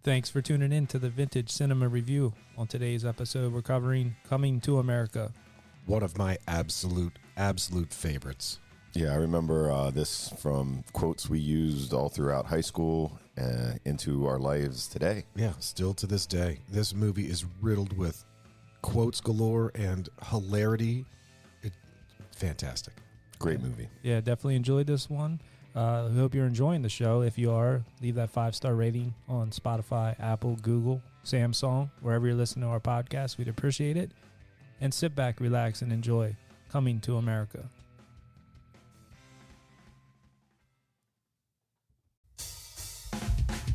Thanks for tuning in to the Vintage Cinema Review. On today's episode, we're covering Coming to America. One of my absolute favorites. Yeah, I remember this from quotes we used all throughout high school into our lives today. Yeah, still to this day. This movie is riddled with quotes galore and hilarity. Fantastic. Great movie. Yeah, definitely enjoyed this one. I hope you're enjoying the show. If you are, leave that 5-star rating on Spotify, Apple, Google, Samsung, wherever you're listening to our podcast. We'd appreciate it. And sit back, relax, and enjoy Coming to America.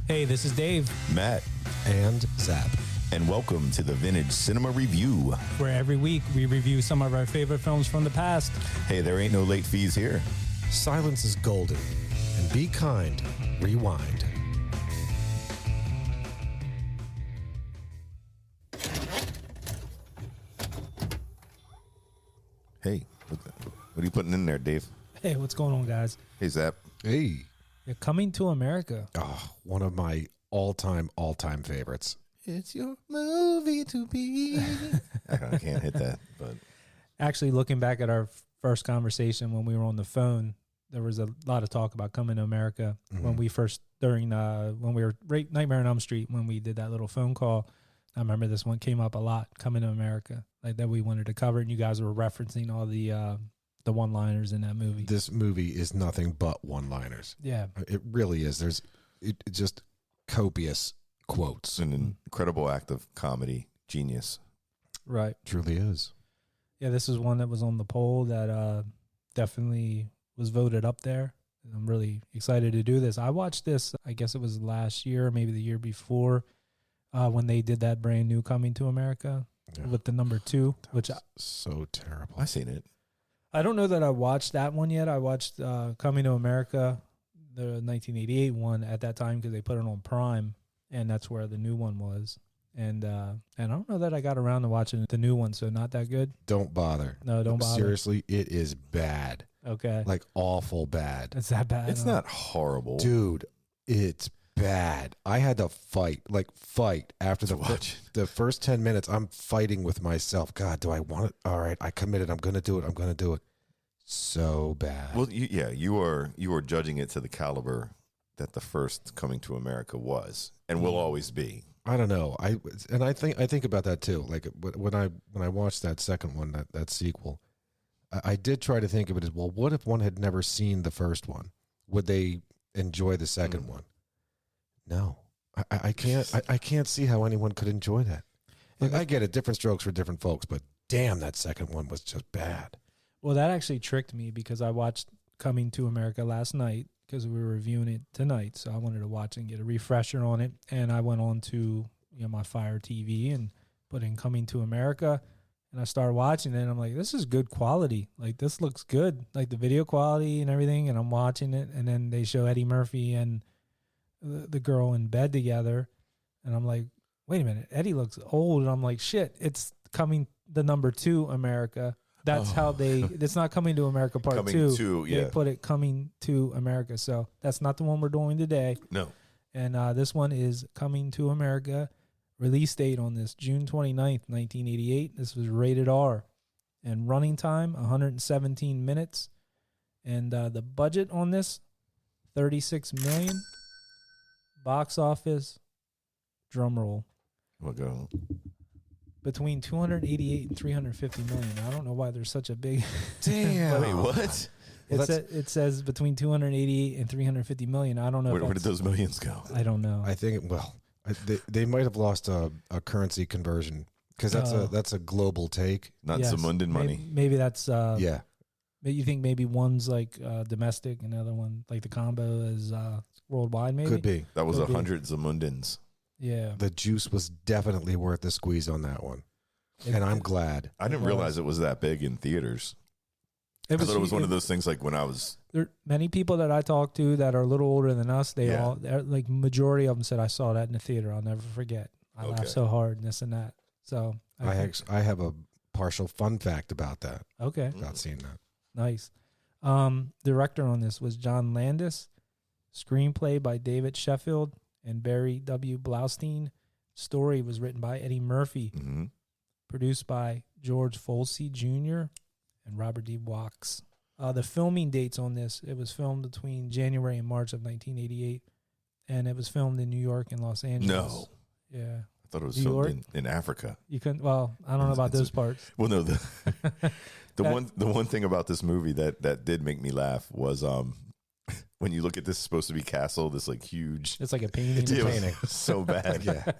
Hey, this is Dave. Matt. And Zap. And welcome to the Vintage Cinema Review, where every week we review some of our favorite films from the past. Hey, there ain't no late fees here. Silence is golden. And be kind. Rewind. Hey, what are you putting in there, Dave? Hey, what's going on, guys? Hey, Zap. Hey. You're Coming to America. Oh, one of my all-time favorites. It's your movie to be. I can't hit that, but actually, looking back at our first conversation when we were on the phone, there was a lot of talk about Coming to America when we first when we were right Nightmare on Elm Street, when we did that little phone call. I remember this one came up a lot, Coming to America, like that we wanted to cover, and you guys were referencing all the one-liners in that movie. This movie is nothing but one-liners. Yeah, it really is. It's just copious quotes. It's an incredible act of comedy genius. Right, truly is. Yeah, this is one that was on the poll that definitely was voted up there. I'm really excited to do this. I watched this, I guess it was last year, maybe the year before, when they did that brand new Coming to America with the number 2, which so terrible. I seen it. I don't know that I watched that one yet. I watched Coming to America, the 1988 one at that time because they put it on Prime, and that's where the new one was. And I don't know that I got around to watching the new one, so not that good. Don't bother. No, don't bother. Seriously, it is bad. Okay. Like awful bad. It's that bad. It's not horrible. Dude, it's bad. I had to fight after the first 10 minutes. I'm fighting with myself. God, do I want it? All right, I committed. I'm going to do it. So bad. Well, you are judging it to the caliber that the first Coming to America was and will always be. I don't know. I think about that too. Like when I watched that second one, that sequel, I did try to think of it as, well, what if one had never seen the first one? Would they enjoy the second one? No, I can't see how anyone could enjoy that. Like, I get it, different strokes for different folks, but damn, that second one was just bad. Well, that actually tricked me because I watched Coming to America last night because we were reviewing it tonight, so I wanted to watch and get a refresher on it. And I went on to my Fire TV and put in Coming to America, and I started watching it, and I'm like, this is good quality. Like, this looks good, like the video quality and everything. And I'm watching it, and then they show Eddie Murphy and the girl in bed together, and I'm like, wait a minute, Eddie looks old. And I'm like, shit, it's Coming the number 2 America. That's how it's not Coming to America Part 2. Coming to, yeah. They put it Coming to America. So that's not the one we're doing today. No. And this one is Coming to America. Release date on this, June 29th, 1988. This was rated R. And running time, 117 minutes. And the budget on this, $36 million. Box office, drum roll. We'll go. Between 288 and 350 million. I don't know why there's such a big... Damn. Wait, what? It says between 288 and 350 million. I don't know. Where did those millions go? I don't know. I think, they might have lost a currency conversion because that's a global take. Not Zamundan money. Maybe that's... yeah. You think maybe one's like domestic and the other one, like the combo, is worldwide maybe? Could be. That was 100 Zamundans. Yeah. The juice was definitely worth the squeeze on that one. And I'm glad. I didn't realize it was that big in theaters. I thought it was one of those things like when I was... There are many people that I talk to that are a little older than us. Like majority of them said, I saw that in the theater. I'll never forget. I laughed so hard and this and that. So I have a partial fun fact about that. Okay. About seeing that. Nice. Director on this was John Landis. Screenplay by David Sheffield. and Barry W. Blaustein. Story was written by Eddie Murphy. Mm-hmm. Produced by George Folsey Jr. and Robert D. Wachs. The filming dates on this, it was filmed between January and March of 1988, and it was filmed in New York and Los Angeles. No. Yeah. I thought it was New filmed York? in Africa. You couldn't, well, I don't know about those parts. Well, no, the one thing about this movie that did make me laugh was when you look at this supposed to be castle, this like huge. It's like a painting. It was so bad. Yeah.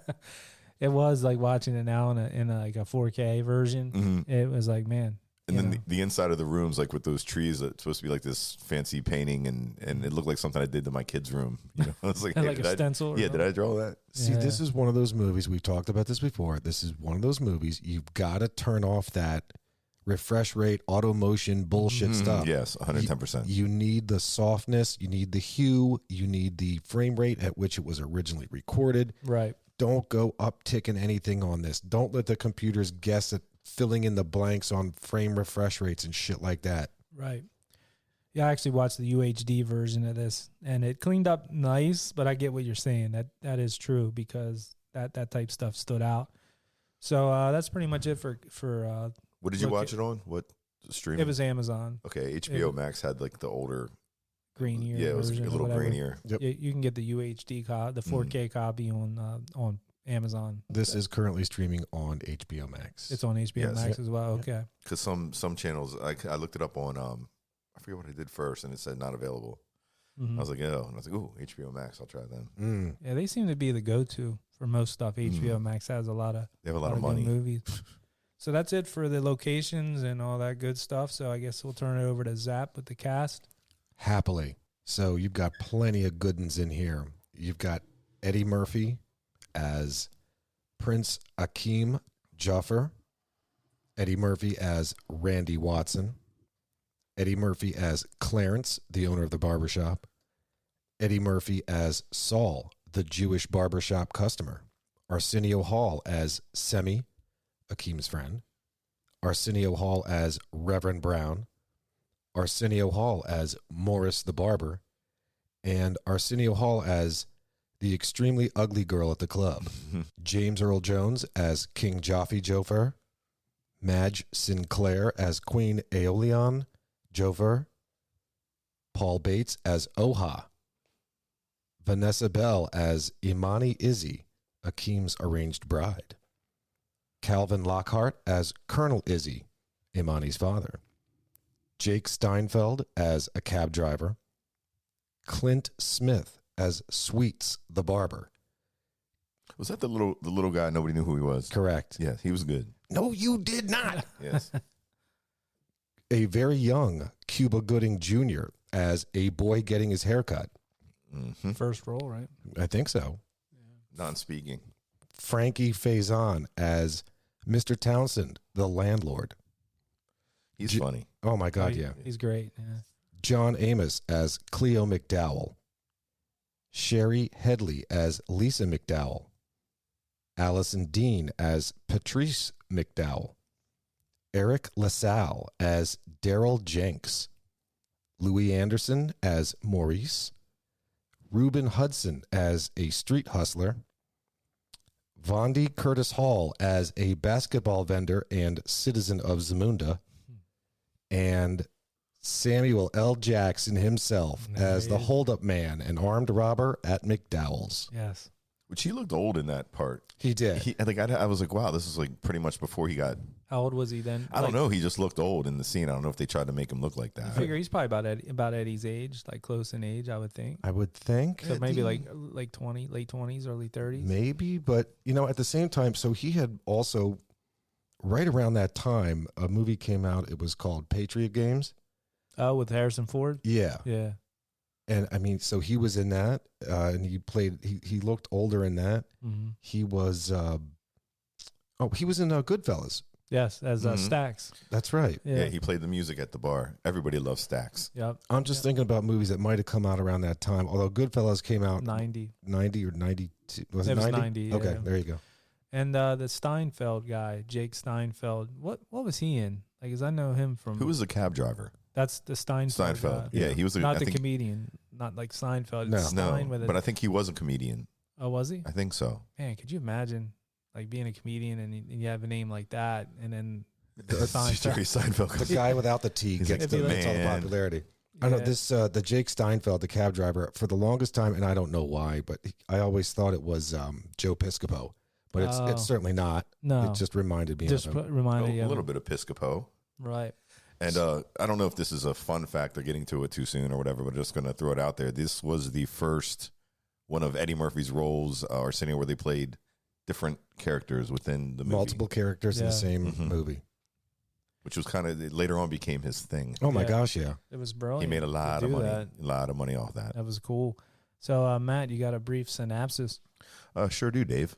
It was like watching it now in like a 4K version. Mm-hmm. It was like, man. And then the inside of the rooms, like with those trees, it's supposed to be like this fancy painting, and it looked like something I did to my kid's room. You know, it's like, like a stencil. Did I draw that? See, this is one of those movies, we've talked about this before. This is one of those movies you've got to turn off that refresh rate, auto motion bullshit stuff. Yes, 110%. You need the softness, you need the hue, you need the frame rate at which it was originally recorded. Right. Don't go upticking anything on this. Don't let the computers guess at filling in the blanks on frame refresh rates and shit like that. Right. Yeah, I actually watched the UHD version of this, and it cleaned up nice, but I get what you're saying. That is true because that type stuff stood out. So that's pretty much it for What did you watch it on? What streaming? It was Amazon. Okay, HBO Max had like the older grainier. Yeah, it was a version or little whatever. grainier. Yep. You can get the UHD the 4K copy on Amazon. This is currently streaming on HBO Max. It's on HBO Yes. Max as well. Okay. Because some channels, I looked it up on, I forget what I did first, and it said not available. Mhm. I was like, oh, and I was like, ooh, HBO Max, I'll try them. Mm. Yeah, they seem to be the go-to for most stuff. HBO Max has a lot of They have a lot of good money. movies. So that's it for the locations and all that good stuff. So I guess we'll turn it over to Zap with the cast. Happily. So you've got plenty of good ones in here. You've got Eddie Murphy as Prince Akeem Jaffer, Eddie Murphy as Randy Watson, Eddie Murphy as Clarence, the owner of the barbershop, Eddie Murphy as Saul, the Jewish barbershop customer, Arsenio Hall as Semi, Akeem's friend, Arsenio Hall as Reverend Brown, Arsenio Hall as Morris the barber, and Arsenio Hall as the extremely ugly girl at the club, James Earl Jones as King Jaffe Joffer, Madge Sinclair as Queen Aeolian Joffer, Paul Bates as Oha, Vanessa Bell as Imani Izzy, Akeem's arranged bride, Calvin Lockhart as Colonel Izzy, Imani's father, Jake Steinfeld as a cab driver, Clint Smith as Sweets the barber. Was that the little guy? Nobody knew who he was. Correct. Yeah, he was good. No, you did not. Yes. A very young Cuba Gooding Jr. as a boy getting his haircut. Mm-hmm. First role, right? I think so. Non-speaking. Frankie Faison as Mr. Townsend, the landlord. He's funny. Oh, my God, yeah. He's great. Yeah. John Amos as Cleo McDowell. Sherry Headley as Lisa McDowell. Allison Dean as Patrice McDowell. Eric LaSalle as Daryl Jenks. Louis Anderson as Maurice. Reuben Hudson as a street hustler. Vondi Curtis Hall as a basketball vendor and citizen of Zamunda. And Samuel L. Jackson himself as the holdup man, an armed robber at McDowell's. Yes. Which he looked old in that part. He did. I was like, wow, this is like pretty much before he got. How old was he then? I don't know. He just looked old in the scene. I don't know if they tried to make him look like I that. figure he's probably about Eddie's age, like close in age, I would think. I would think. So maybe like late 20s, early 30s. Maybe, but, at the same time, so he had also, right around that time, a movie came out. It was called Patriot Games. Oh, with Harrison Ford? Yeah. Yeah. And, I mean, so he was in that, and he looked older in that. Mm-hmm. He was, he was in Goodfellas. Yes, as Stax. That's right. Yeah, he played the music at the bar. Everybody loves Stax. Yep. I'm just thinking about movies that might have come out around that time. Although Goodfellas came out 90 or 92. Was it It was 90? 90, Okay, yeah. there you go. And the Steinfeld guy, Jake Steinfeld, what was he in? Like, as I know him from. Who was the cab driver? That's the Steinfeld. Steinfeld. Guy. Yeah, he was not the comedian, not like Seinfeld. No. It's Stein No, with it. but I think he was a comedian. Oh, was he? I think so. Man, could you imagine like being a comedian and you have a name like that, and then Jerry Seinfeld. The guy without the T He's gets like, the "The gets all the man." popularity. I know this the Jake Steinfeld, the cab driver, for the longest time, and I don't know why, but I always thought it was Joe Piscopo, but it's certainly not. No, It just reminded me just of him. reminded you A of little it. bit of Piscopo. Right. And I don't know if this is a fun fact or getting to it too soon or whatever, but I'm just going to throw it out there. This was the first one of Eddie Murphy's roles, Arsenio, where they played different characters within the movie. Multiple characters in the same Mhm. movie. Which was kind of, later on became his thing. Oh my Yeah. gosh, yeah. It was brilliant. He made a to lot of do money. that. A lot of money off that. That was cool. So, Matt, you got a brief synopsis? Sure do, Dave.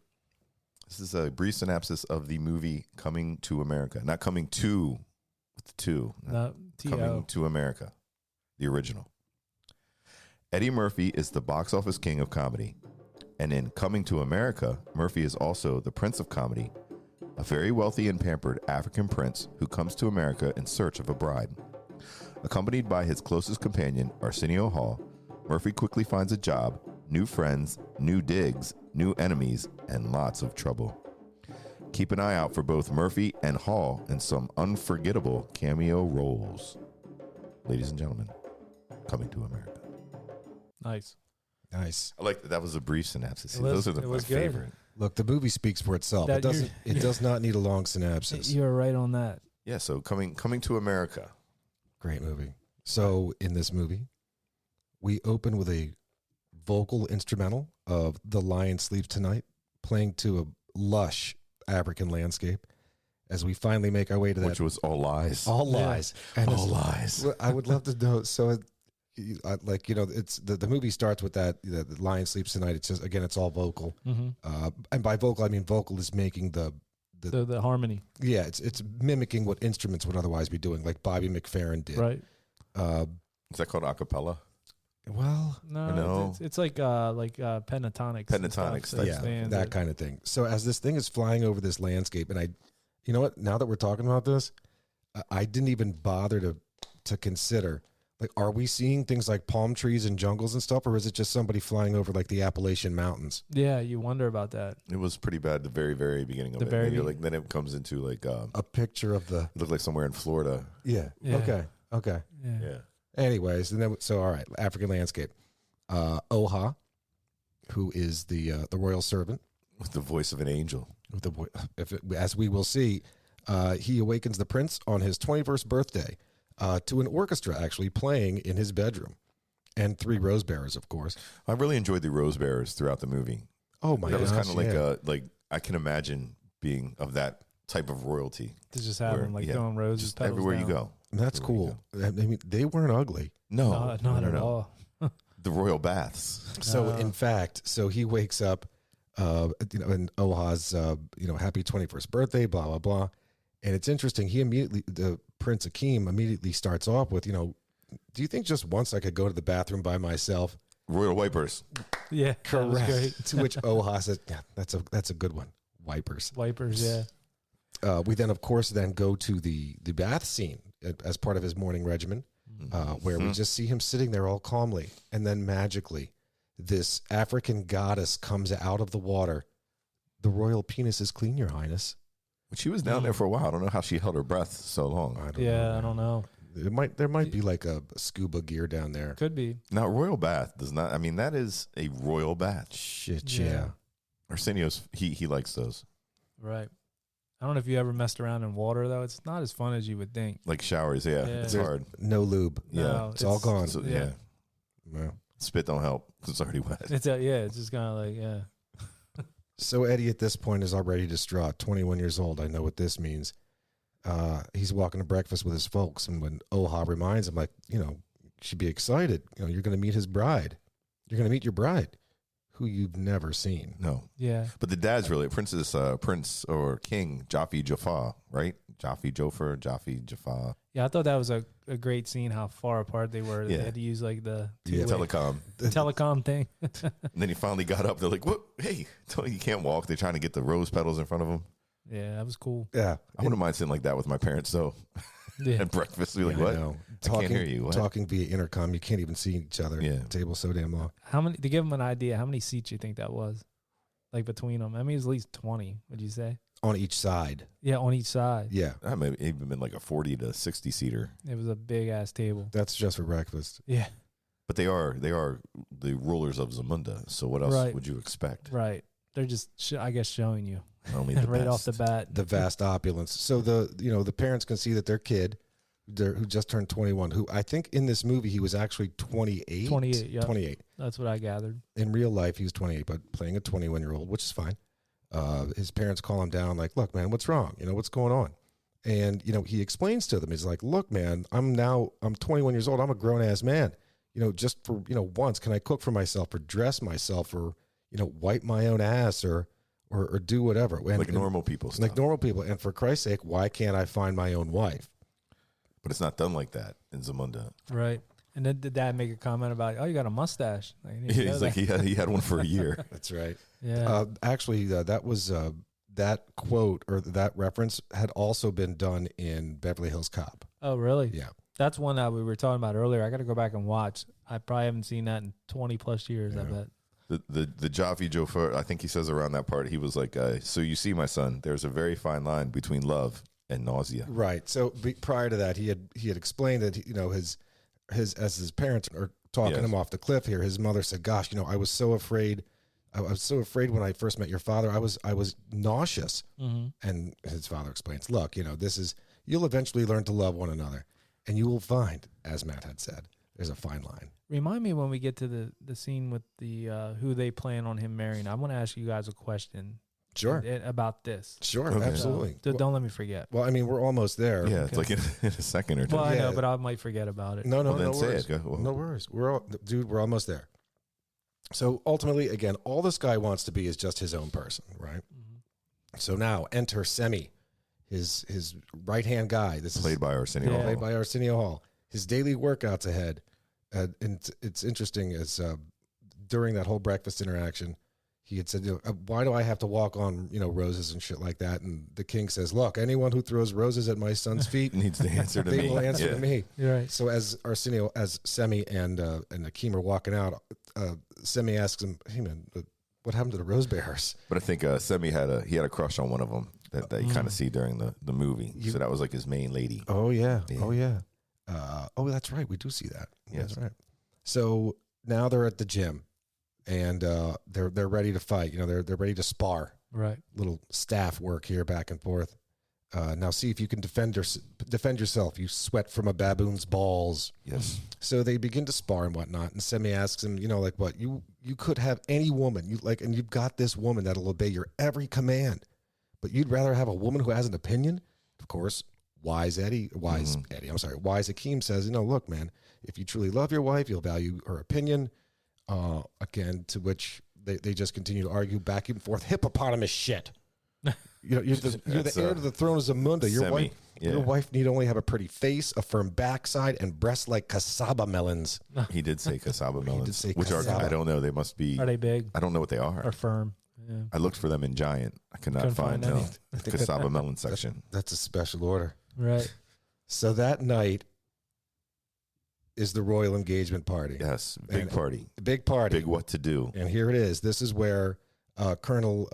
This is a brief synopsis of the movie Coming to America. Not Coming to, with the two. No, Coming T.O. to America, the original. Eddie Murphy is the box office king of comedy. And in Coming to America, Murphy is also the prince of comedy, a very wealthy and pampered African prince who comes to America in search of a bride. Accompanied by his closest companion, Arsenio Hall, Murphy quickly finds a job, new friends, new digs, new enemies, and lots of trouble. Keep an eye out for both Murphy and Hall in some unforgettable cameo roles. Ladies and gentlemen, Coming to America. Nice. Nice. I like that. That was a brief synopsis. It was- Those are it my was good. favorite. Look, the movie speaks for itself. That It doesn't. you're- It does not need a long synopsis. You were right on that. Yeah. So coming to America. Great movie. So in this movie, we open with a vocal instrumental of "The Lion Sleeps Tonight," playing to a lush African landscape, as we finally make our way to that. Which was all lies. All Yeah. lies. And All it's- lies. Well, I would love to know. So, it's the movie starts with that. The Lion Sleeps Tonight. It's just, again, it's all vocal. Mm-hmm. And by vocal, I mean vocal is making the The harmony. yeah. It's mimicking what instruments would otherwise be doing, like Bobby McFerrin did. Right. Is that called acapella? Well, No, No. it's like pentatonics. and Pentatonics stuff, type so yeah, stands that it. kind of thing. So as this thing is flying over this landscape, and you know what? Now that we're talking about this, I didn't even bother to consider, like, are we seeing things like palm trees and jungles and stuff, or is it just somebody flying over like the Appalachian Mountains? Yeah, you wonder about that. It was pretty bad at the very, very beginning of The it. very And you're like, then it comes into like A picture of the it looked like somewhere in Florida. yeah. Yeah. Okay. Yeah. Yeah. Anyways, and then all right, African landscape. Oha, who is the royal servant, With the voice of an angel. with as we will see, he awakens the prince on his 21st birthday to an orchestra actually playing in his bedroom, and 3 rose bearers, of course. I really enjoyed the Rose Bearers throughout the movie. Oh my That gosh! was kind of like yeah. like I can imagine being of that type of royalty. To just have Where- them like yeah, throwing roses Just petals everywhere you down. go. That's Everywhere cool. I mean, they weren't ugly. No, Not no, at no. all. The royal baths. So in fact, he wakes up, and Oha's, happy 21st birthday, blah blah blah, and it's interesting. The Prince Akeem immediately starts off with, do you think just once I could go to the bathroom by myself? Royal wipers. Yeah, that was great. To which Oha says, "Yeah, that's a good one. Wipers." Wipers, yeah. We then, of course, go to the bath scene as part of his morning regimen, where we just see him sitting there all calmly, and then magically, this African goddess comes out of the water. The royal penis is clean, Your Highness. But she was down there for a while. I don't know how she held her breath so long. I don't Yeah, know. I don't know. There might be like a scuba gear down there. Could be. Now, royal bath does not. I mean, that is a royal bath. Shit, Yeah. yeah. Arsenio's he likes those, Right. I don't know if you ever messed around in water, though. It's not as fun as you would think. like showers. Yeah, Yeah. it's There's hard. no lube. Yeah, No, It's all gone. So, yeah. yeah. Yeah. Spit don't help 'cause it's already wet. It's just kind of like, yeah. So Eddie at this point is already distraught. 21 years old. I know what this means. He's walking to breakfast with his folks, and when Oha reminds him, like, you should be excited. You're going to meet his bride. You're going to meet your bride, who you've never seen. No, Yeah. but the dad's really prince or king Jaffe Jaffa, right? Jaffe Jaffa. Yeah, I thought that was a great scene, how far apart they were. Yeah. They had to use like the Yeah. two-way Telecom. telecom thing. And then he finally got up. They're like, "What? Hey, he can't walk." They're trying to get the rose petals in front of him. Yeah, that was cool. Yeah. I wouldn't mind sitting like that with my parents, though. Yeah. At breakfast, we're like, I "What? know. I can't hear you. What?" Talking via intercom. You can't even see each other. Yeah. The table's so damn long. How many, to give them an idea, how many seats you think that was? like between them? I mean, it's at least 20. Would you say? On each side. Yeah, on each side. Yeah. That may have even been like a 40 to 60 seater. It was a big ass table. That's just for breakfast. Yeah. But they are the rulers of Zamunda. So what else Right. would you expect? Right. They're just, I guess, showing you Only the right best. off the bat. The vast opulence. So the parents can see that their kid, who just turned 21, who I think in this movie he was actually 28. 28, yeah. 28. That's what I gathered. In real life, he was 28, but playing a 21-year-old, which is fine. His parents call him down, like, look, man, what's wrong? What's going on? And, he explains to them, he's like, look, man, I'm 21 years old. I'm a grown-ass man. Just for, once, can I cook for myself or dress myself or, wipe my own ass or do whatever. Like normal people stuff. Like normal people. And for Christ's sake, why can't I find my own wife? But it's not done like that in Zamunda. Right. And then did Dad make a comment about, oh, you got a mustache? Like, I didn't Yeah, know he's like, that. he had one for a year. That's right. Yeah. Actually, that was that quote or that reference had also been done in Beverly Hills Cop. Oh, really? Yeah. That's one that we were talking about earlier. I got to go back and watch. I probably haven't seen that in 20 plus years, I bet. The Jaffe Joffer, I think he says around that part, he was like, so you see, my son, there's a very fine line between love and nausea. Right. So prior to that, he had explained that his parents are talking him off the cliff here. His mother said, "Gosh, I was so afraid. I was so afraid when I first met your father. I was nauseous." Mm-hmm. And his father explains, "Look, you'll eventually learn to love one another, and you will find, as Matt had said, there's a fine line." Remind me when we get to the scene with the who they plan on him marrying. I want to ask you guys a question. Sure. About this. Sure, Okay. absolutely. So don't let me forget. Well, I mean, we're almost there. Yeah, it's like in a second or two. Well, I know, Yeah. but I might forget about it. No, Well, then no say worries. it. Go. No worries. We're almost there. So ultimately, again, all this guy wants to be is just his own person, right? Mhm. So now enter Semi, his right-hand guy. This Played is by Arsenio Yeah. Hall. played by Arsenio Hall. His daily workouts ahead. And it's interesting as during that whole breakfast interaction, he had said, why do I have to walk on, roses and shit like that? And the king says, look, anyone who throws roses at my son's feet, Needs to answer to they me. will answer Yeah. to me. You're right. So as Semi and Akeem are walking out, Semi asks him, hey man, what happened to the rose bearers? But I think Semi had a crush on one of them that you kind of see during the movie. So that was like his main lady. Oh yeah. Yeah. Oh yeah. That's right. We do see that. Yes. That's right. So now they're at the gym and they're ready to fight. They're ready to spar. Right. Little staff work here back and forth. Now see if you can defend yourself. You sweat from a baboon's balls. Yes. So they begin to spar and whatnot. And Semi asks him, like what? You could have any woman. And you've got this woman that'll obey your every command. But you'd rather have a woman who has an opinion? Of course, wise Akeem says, look, man, if you truly love your wife, you'll value her opinion. Again, to which they just continue to argue back and forth. Hippopotamus shit. You're the heir to the throne of Zamunda. Your wife need only have a pretty face, a firm backside, and breasts like cassava melons. He did say cassava melons, say which cassava. I don't know. They must be. Are they big I don't know what they are. or firm? Yeah. I looked for them in Giant. I could not Couldn't find find no any. cassava melon section. That's a special order. Right. So that night is the royal engagement party. Yes, big And- party, Big party. big what to do. And here it is. This is where Colonel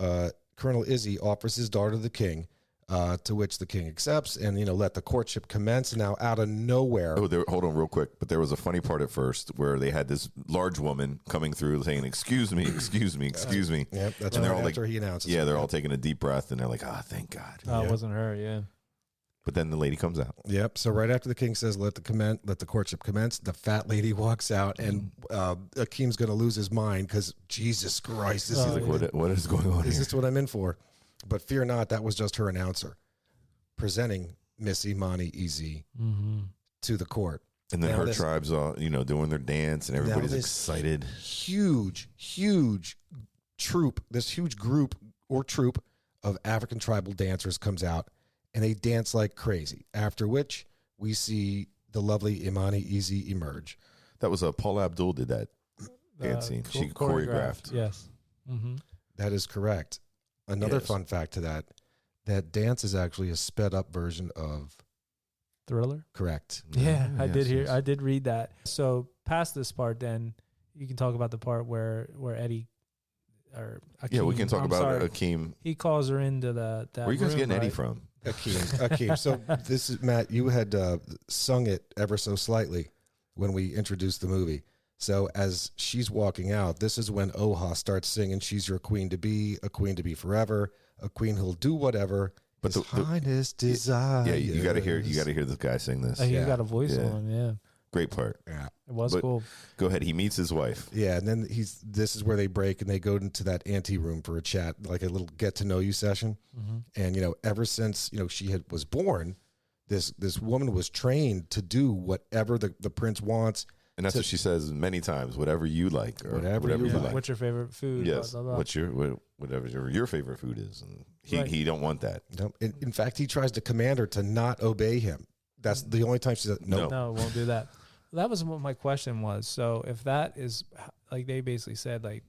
Izzy offers his daughter to the king, to which the king accepts and, let the courtship commence. Now, out of nowhere. Oh, hold on real quick. But there was a funny part at first where they had this large woman coming through saying, excuse me, excuse me, excuse me. Yep, that's And they're right all after he announces. Yeah, it. they're all taking a deep breath and they're like, thank God. Oh, it wasn't her. Yeah. But then the lady comes out. Yep. So right after the king says, let the courtship commence, the fat lady walks out and Akeem's going to lose his mind because Jesus Christ, He's like, what is going on is here? this what I'm in for? But fear not, that was just her announcer presenting Miss Imani Easy to the court. And then Now her this- tribe's all, doing their dance and everybody's this excited. Huge troop, this huge group of African tribal dancers comes out and they dance like crazy. After which we see the lovely Imani Easy emerge. That was Paula Abdul did that dance scene. She choreographed. Yes. Mm-hmm. That is correct. Another Yes. fun fact to that dance is actually a sped up version of Thriller. correct. Yeah, I did Yes. I did read that. So past this part, then you can talk about the part where Eddie or Yeah, we Akeem, can talk I'm about sorry. Akeem. He calls her into that. Where are you guys room, getting Eddie right? from? Akeem. So this is Matt. You had sung it ever so slightly when we introduced the movie. So as she's walking out, this is when Oha starts singing, "She's your queen to be, a queen to be forever, a queen who'll do whatever But His Highness desires." Yeah, you got to hear. You got to hear this guy sing this. He's Yeah. got a voice Yeah. on. Yeah, Great part. Yeah. it was But- cool. Go ahead. He meets his wife. Yeah, and then this is where they break and they go into that ante room for a chat, like a little get to know you session. Mm-hmm. And ever since she was born, this woman was trained to do whatever the prince wants. And that's what she says many times. Whatever you like, or Whatever whatever you you like. like. What's your favorite food? Yes. Blah, blah, blah. What's whatever your favorite food is, and he Right. he don't want that. No, in fact, he tries to command her to not obey him. That's the only time she said no. No, it won't do that. That was what my question was. So if that is like they basically said, like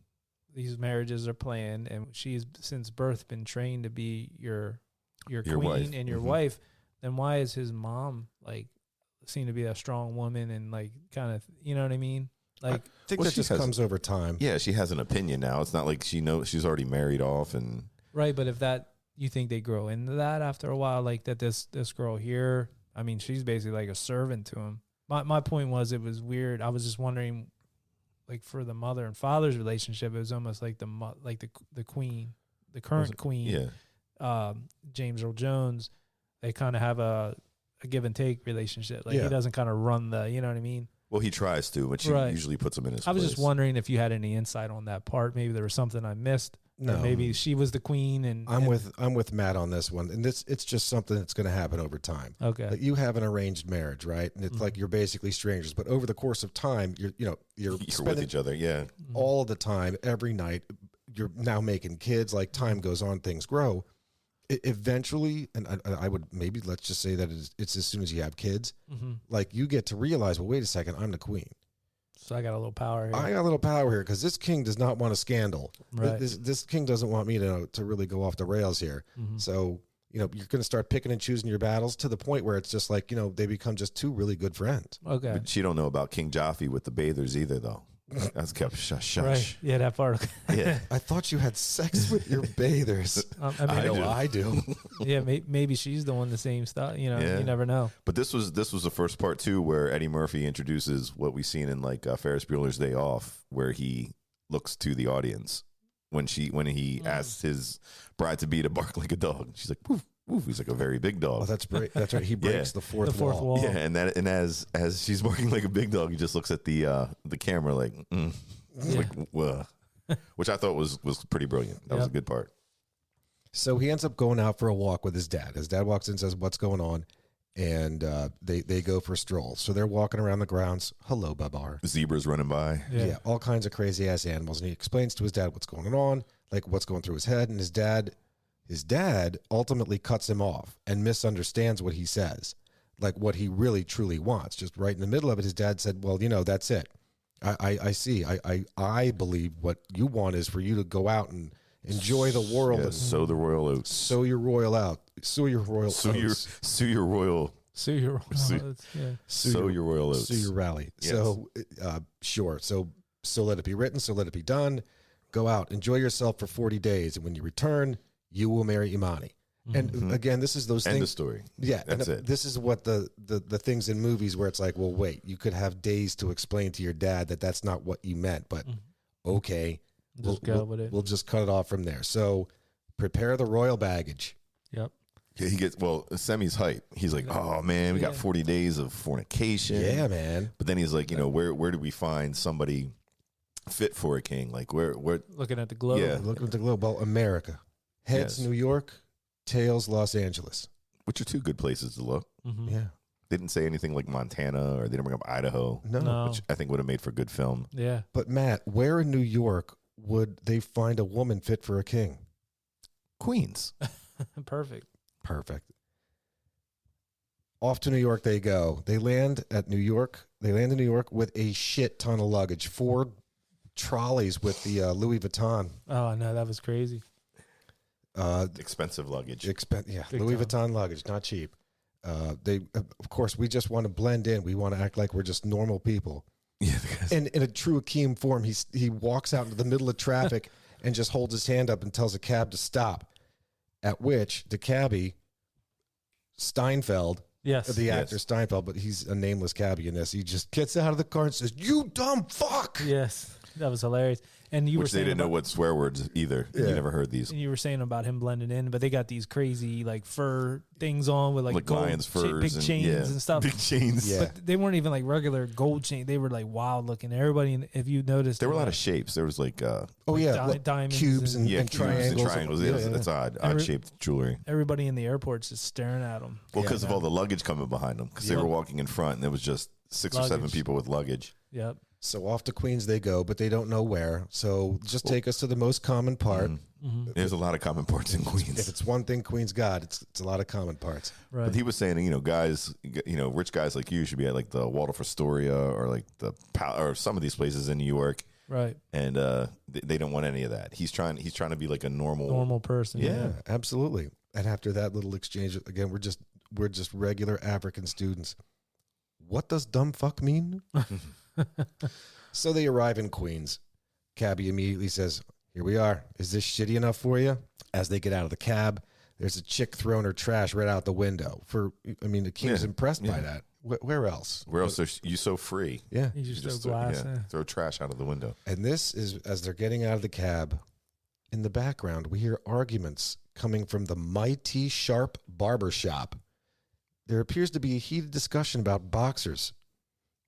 these marriages are planned, and she's since birth been trained to be your queen wife. and your Mhm. wife, then why is his mom like seem to be a strong woman and like kind of you know what I mean? Like I think Well, that she just has- comes over time. Yeah, she has an opinion now. It's not like she knows she's already married off, and right, but if that you think they grow into that after a while, like that this girl here, I mean, she's basically like a servant to him. My point was it was weird. I was just wondering, like for the mother and father's relationship, it was almost like the queen, the current queen, yeah, James Earl Jones. They kind of have a give and take relationship. Like Yeah. he doesn't kind of run the, you know what I mean? well, he tries to, but she Right. usually puts him in his I was place. just wondering if you had any insight on that part. Maybe there was something I missed. No, Or maybe she was the queen and I'm with Matt on this one, and it's just something that's going to happen over time. Okay. Like you have an arranged marriage, right? And it's like you're basically strangers, but over the course of time, you're You're with spending each other. Yeah, all the time, every night. You're now making kids. Like time goes on, things grow. Eventually, and I would maybe let's just say that it's as soon as you have kids, Mm-hmm. like you get to realize, well, wait a second, I'm the queen. So I got a little power here. I got a little power here because this king does not want a scandal. Right. This king doesn't want me to really go off the rails here. Mhm. So you're going to start picking and choosing your battles to the point where it's just like they become just two really good friends. Okay. but she don't know about King Jaffe with the bathers either, though. That's kept shush. Right. Yeah, that part. Yeah, I thought you had sex with your bathers. I mean, I do. I do. yeah, maybe she's doing the same stuff. You know, Yeah. you never know. but this was the first part too, where Eddie Murphy introduces what we've seen in like Ferris Bueller's Day Off, where he looks to the audience when he asks his bride to be to bark like a dog. She's like, woof, woof. He's like a very big dog. Oh, that's right. That's right. He breaks the fourth, The fourth wall. Yeah, and as she's barking like a big dog, he just looks at the camera like, Yeah. like which I thought was pretty brilliant. That was a Yep. good part. So he ends up going out for a walk with his dad. His dad walks in and says, "What's going on?" And they go for a stroll. So they're walking around the grounds. Hello, Babar. Zebras running by. Yeah, all kinds of crazy ass animals. And he explains to his dad what's going on, like what's going through his head. And his dad ultimately cuts him off and misunderstands what he says, like what he really truly wants. Just right in the middle of it, his dad said, "Well, that's it. I see. I believe what you want is for you to go out and enjoy the world Yeah, and sow the royal oats. sow your royal out, sow your royal Sow your oats. sow your royal Sue your yeah. sow your royal oats. Sue your rally." Yes. So sure. So let it be written. So let it be done. Go out, enjoy yourself for 40 days, and when you return, you will marry Imani. And again, this is those End of things. story. Yeah, That's and it. This is what the things in movies where it's like, well, wait, you could have days to explain to your dad that that's not what you meant, but okay, Just go with it. We'll just cut it off from there. So prepare the royal baggage. Yep. Yeah, he gets Semi's hype. He's like, oh man, we got Yeah. 40 days of fornication. Yeah, man. But then he's like, where do we find somebody fit for a king? Like where Looking at the globe. Yeah. Look at the globe. Well, America. Heads, Yes. New York. Tails, Los Angeles. which are two good places to look. Mhm. Yeah. They didn't say anything like Montana, or they didn't bring up Idaho, No. No. which I think would have made for good film. Yeah. But Matt, where in New York would they find a woman fit for a king? Queens. Perfect. Perfect. Off to New York they go. They land in New York with a shit ton of luggage. 4 trolleys with the Louis Vuitton. Oh, I know. That was crazy. Expensive luggage. Louis time. Vuitton luggage, not cheap. They, of course, we just want to blend in. We want to act like we're just normal people. Yeah, because And in a true Akeem form, he walks out into the middle of traffic and just holds his hand up and tells a cab to stop. At which the cabbie, Steinfeld, Yes. the actor Steinfeld, but he's a nameless cabbie in this. He just gets out of the car and says, "You dumb fuck." Yes. That was hilarious. And you were Which they saying didn't know what swear words either. Yeah. You never heard these. And you were saying about him blending in, but they got these crazy like fur things on with like gold lion's furs big and chains and stuff. Big chains. Yeah. But they weren't even like regular gold chain. They were like wild looking. Everybody, if you noticed, There were a lot of shapes. There was like Oh yeah, Di- look, diamonds cubes and- and cubes and triangles. triangles. Yeah, that's odd shaped jewelry. everybody in the airport's just staring at them. Well, because of all the luggage coming behind them, because they were walking in front, and there was just 6 or 7 Luggage. people with luggage. Yep. So off to Queens they go, but they don't know where. So just take us to the most common part. There's a lot of common parts in If Queens. it's one thing Queens got, it's a lot of common parts. Right. But he was saying, guys, rich guys like you should be at like the Waldorf Astoria or like or some of these places in New York, right. and they don't want any of that. He's trying to be like a normal person. Yeah, absolutely. And after that little exchange, again, we're just regular African students. What does dumb fuck mean? So they arrive in Queens. Cabbie immediately says, "Here we are. Is this shitty enough for you?" As they get out of the cab, there's a chick throwing her trash right out the window. The king's impressed by that. Where else? Where else are you so free? Yeah. You just Just throw glass. throw trash out of the window. And this is as they're getting out of the cab. In the background, we hear arguments coming from the Mighty Sharp barber shop. There appears to be a heated discussion about boxers,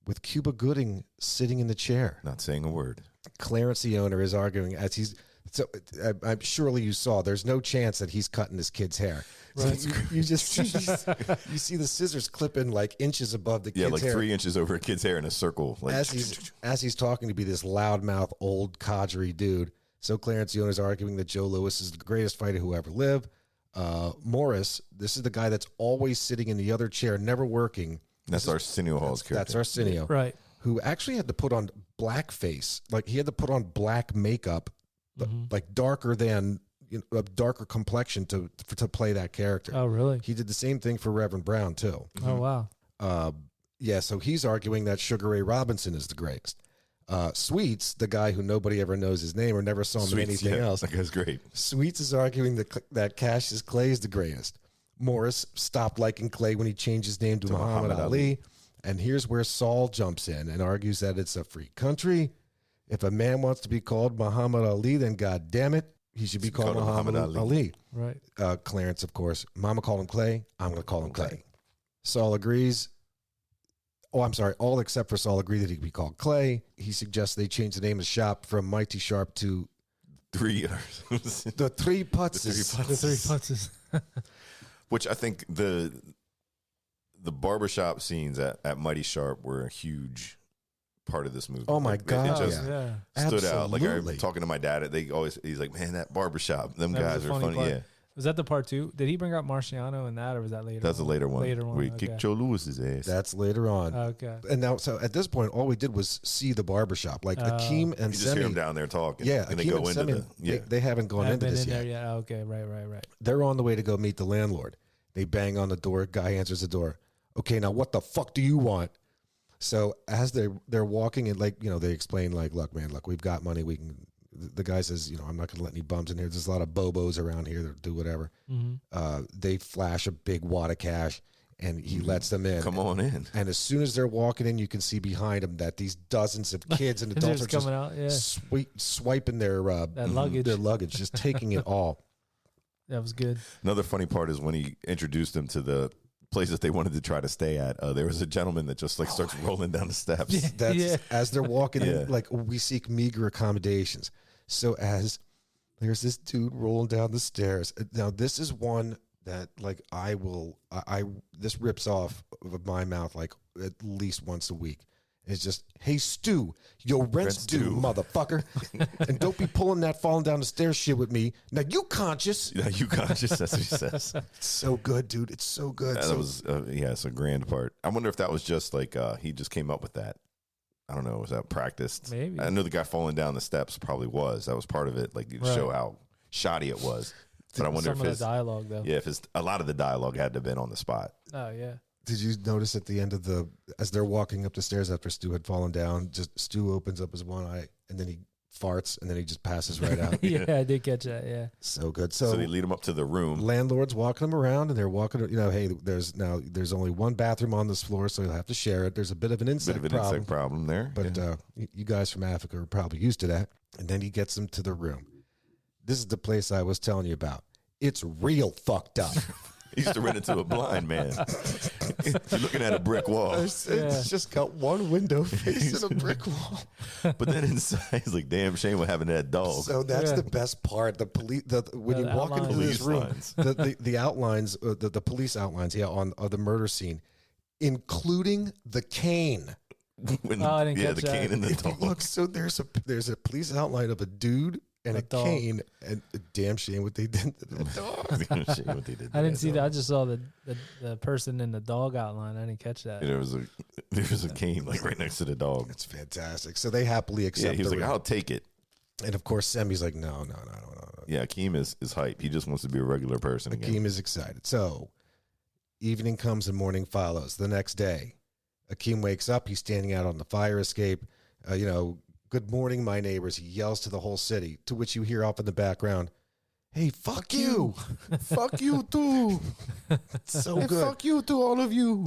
with Cuba Gooding sitting in the chair. Not saying a word. Clarence, the owner, is arguing as he's. So I'm surely you saw. There's no chance that he's cutting his kid's hair. Right. So you just see you see the scissors clipping like inches above the kid's like hair. 3 inches over a kid's hair in a circle. Like As he's talking to be this loudmouth old codgery dude. So Clarence, the owner, is arguing that Joe Louis is the greatest fighter who ever lived. Morris, this is the guy that's always sitting in the other chair, never working. That's Arsenio Hall's character. That's Arsenio, Right. who actually had to put on blackface. Like he had to put on black makeup, like darker than a darker complexion to play that character. Oh, really? He did the same thing for Reverend Brown too. Oh, wow. So he's arguing that Sugar Ray Robinson is the greatest. Sweets, the guy who nobody ever knows his name or never saw him in anything else. That guy's great. Sweets is arguing that Cassius Clay is the greatest. Morris stopped liking Clay when he changed his name to Muhammad Ali. And here's where Saul jumps in and argues that it's a free country. If a man wants to be called Muhammad Ali, then God damn it, he should be called Muhammad Ali. Right. Clarence, of course. Mama called him Clay. I'm going to call him Clay. Saul agrees. Oh, I'm sorry. All except for Saul agree that he could be called Clay. He suggests they change the name of the shop from Mighty Sharp to the Three Putzes. The 3 punches. Which I think the barbershop scenes at Mighty Sharp were a huge part of this movie. Oh my Like, God! It just Yeah. stood out. Like I Absolutely. remember talking to my dad, he's like, "Man, that barbershop, them That was guys a are funny funny." part. Yeah, Was that the part 2? Did he bring up Marciano in that, or was that later? that's a later one. Later one. Where he Okay. kicked Joe Lewis's ass. That's later on. Okay. And now, so at this point, all we did was see the barbershop. Like Akeem and you just hear Semi. him down there talking. Yeah, and they Akeem go and into Semi, the they haven't gone I've into been this in yet. there yet. Okay. Right. They're on the way to go meet the landlord. They bang on the door. Guy answers the door. Okay, now what the fuck do you want? So as they're walking and they explain look, man, we've got money. We can. The guy says, I'm not going to let any bums in here. There's a lot of bobos around here that do whatever. They flash a big wad of cash, and he lets them in. Come on in. And as soon as they're walking in, you can see behind them that these dozens of kids and They're adults are just just coming out. Yeah. swiping their luggage, just taking it all. That was good. Another funny part is when he introduced them to the place that they wanted to try to stay at. There was a gentleman that just starts rolling down the steps. That's as they're walking Yeah. in, we seek meager accommodations. So as there's this dude rolling down the stairs. Now this is one that this rips off of my mouth at least once a week. It's just, hey Stu, your rent's due, motherfucker, and don't be pulling that falling down the stairs shit with me. Now you conscious? Yeah, you conscious? That's what he says. It's so good, dude. It's so good. That was it's a grand part. I wonder if that was just he just came up with that. I don't know. Was that practiced? Maybe. I know the guy falling down the steps probably was. That was part of it, to show how shoddy it was. But I wonder Some of the dialogue, though. if a lot of the dialogue had to have been on the spot. Oh, yeah. Did you notice at the end of as they're walking up the stairs after Stu had fallen down, just Stu opens up his one eye and then he farts, and then he just passes right out. Yeah, I did catch that. Yeah. So good. So So they lead him up to the room. landlord's walking him around, and they're walking. You know, hey, there's only one bathroom on this floor, so you'll have to share it. There's a bit of an insect Bit of an problem, insect problem there. but you guys from Africa are probably used to that. And then he gets them to the room. This is the place I was telling you about. It's real fucked up. He used to run into a blind man. You're looking at a brick wall. It's just got one window facing a brick wall. But then inside, he's like, damn shame what happened to that dog. So that's the best part. The police, when you walk into Police this room, lines. the outlines, the police outlines, on the murder scene, including the cane. When, I didn't catch the that. cane and the If you dog. look, so there's a police outline of a dude and a dog. cane, and a damn shame what they did to the dog. Shame what they did to I didn't see that. I dog. just saw the person in the dog outline. I didn't catch that. There was a cane like right next to the dog. It's fantastic. So they happily Yeah, accept he was the like, room. I'll take it. And of course, Semi's like, no. Yeah, Akeem is hype. He just wants to be a regular person again. Akeem is excited. So evening comes and morning follows. The next day, Akeem wakes up. He's standing out on the fire escape. Good morning, my neighbors. He yells to the whole city, to which you hear off in the background, hey, fuck you. Fuck you too. So And good. fuck you to all of you.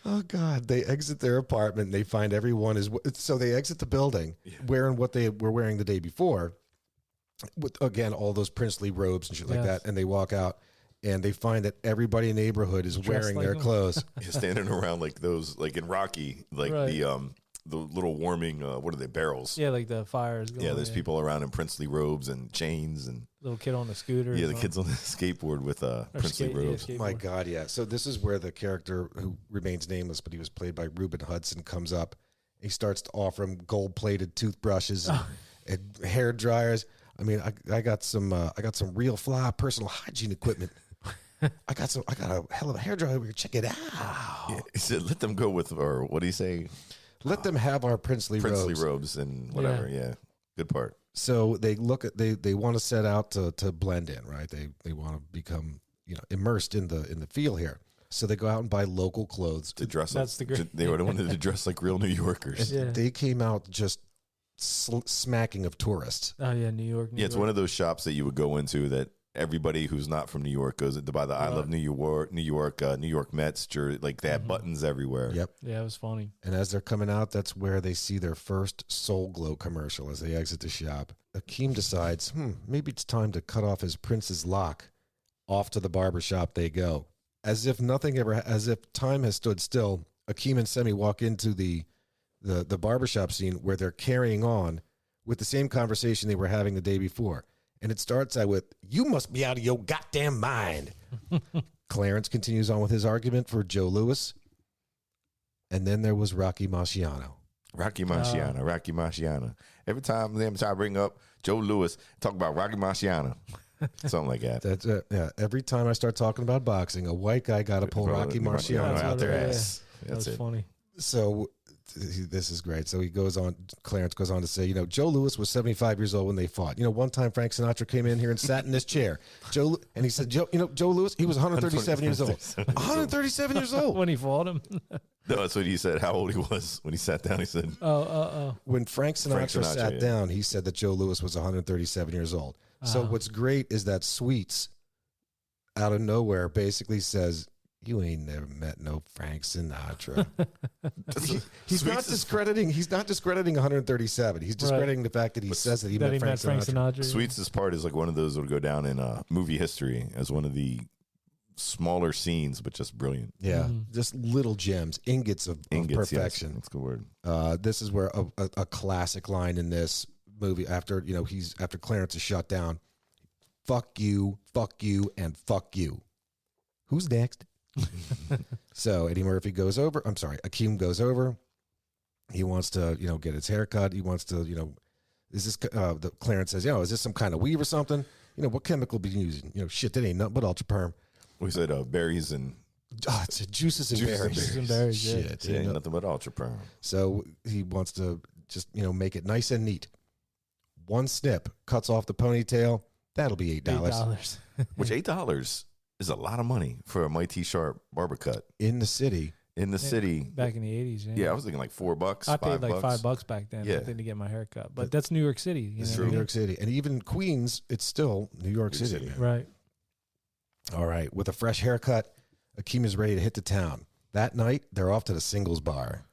Oh, God. They exit their apartment. And they find everyone is. So they exit the building wearing what they were wearing the day before. With, again, all those princely robes and shit like Yes. that. And they walk out. And they find that everybody in the neighborhood is wearing like their them. clothes. He's standing around like those, like in Rocky, like Right. the little warming, what are they, barrels? Yeah, like the fires going. Yeah, there's people around in princely robes and chains and Little kid on the scooter. yeah, the kids on the skateboard with princely robes. My God, yeah. So this is where the character who remains nameless, but he was played by Reuben Hudson, comes up. He starts to offer him gold-plated toothbrushes and hair dryers. I mean, I got some real fly personal hygiene equipment. I got a hell of a hair dryer over here. Check it out. Yeah, he said, "Let them go with," or what do you say? Let them have our princely robes. Robes and whatever. Yeah, good part. So they look at they want to set out to blend in, right? They want to become immersed in the feel here. So they go out and buy local clothes. To dress That's like the great- they would have wanted to dress like real New Yorkers. Yeah. They came out just smacking of tourists. Oh yeah, New York. Yeah, it's one of those shops that you would go into that everybody who's not from New York goes to buy the I Love New York, New York Mets jersey. Like they have buttons everywhere. Yep. Yeah, it was funny. And as they're coming out, that's where they see their first Soul Glow commercial as they exit the shop. Akeem decides, maybe it's time to cut off his prince's lock. Off to the barber shop they go. As if time has stood still, Akeem and Semi walk into the barbershop scene where they're carrying on with the same conversation they were having the day before. And it starts out with, you must be out of your goddamn mind. Clarence continues on with his argument for Joe Louis. And then there was Rocky Marciano. Rocky Marciano. Every time they try to bring up Joe Louis, talk about Rocky Marciano. Something like that. That's yeah. Every time I start talking about boxing, a white guy got to pull Rocky Marciano out their Yeah. ass. That was That's it. funny. So this is great. So he goes on. Clarence goes on to say, Joe Louis was 75 years old when they fought. One time Frank Sinatra came in here and sat in this chair. And he said, Joe Louis, he was 137 years old. 137 years old. When he fought him. No, that's what he said. How old he was when he sat down. He said, When Frank Sinatra sat yeah. down, he said that Joe Louis was 137 years old. So what's great is that Sweets, out of nowhere, basically says, you ain't never met no Frank Sinatra. He's not discrediting 137. He's discrediting the fact that he says that he met Frank Sinatra. Sweets' part is like one of those that would go down in movie history as one of the smaller scenes, but just brilliant. Yeah, just little gems, ingots of perfection. Yes, that's a good word. This is where a classic line in this movie after Clarence is shut down. Fuck you, and fuck you. Who's next? So Eddie Murphy goes over. I'm sorry, Akeem goes over. He wants to, get his hair cut. He wants to, is this, the Clarence says, is this some kind of weave or something? What chemical be using? Shit, that ain't nothing but ultra perm. We said berries and It's juices and berries. Juices and berries, yeah. Shit. ain't nothing but ultra perm. So he wants to just, make it nice and neat. One snip cuts off the ponytail. That'll be $8. $8. Which $8 is a lot of money for a Mighty Sharp barber cut. In the city, in the city. back in the 80s. Yeah, I was thinking like $4. I paid like $5. $5 back then. Yeah. I think to get my hair cut, but that's New York City. You It's know New what I York City. And even Queens, it's still New York City. City. Man. mean? Right. All right. With a fresh haircut, Akeem is ready to hit the town. That night, they're off to the singles bar.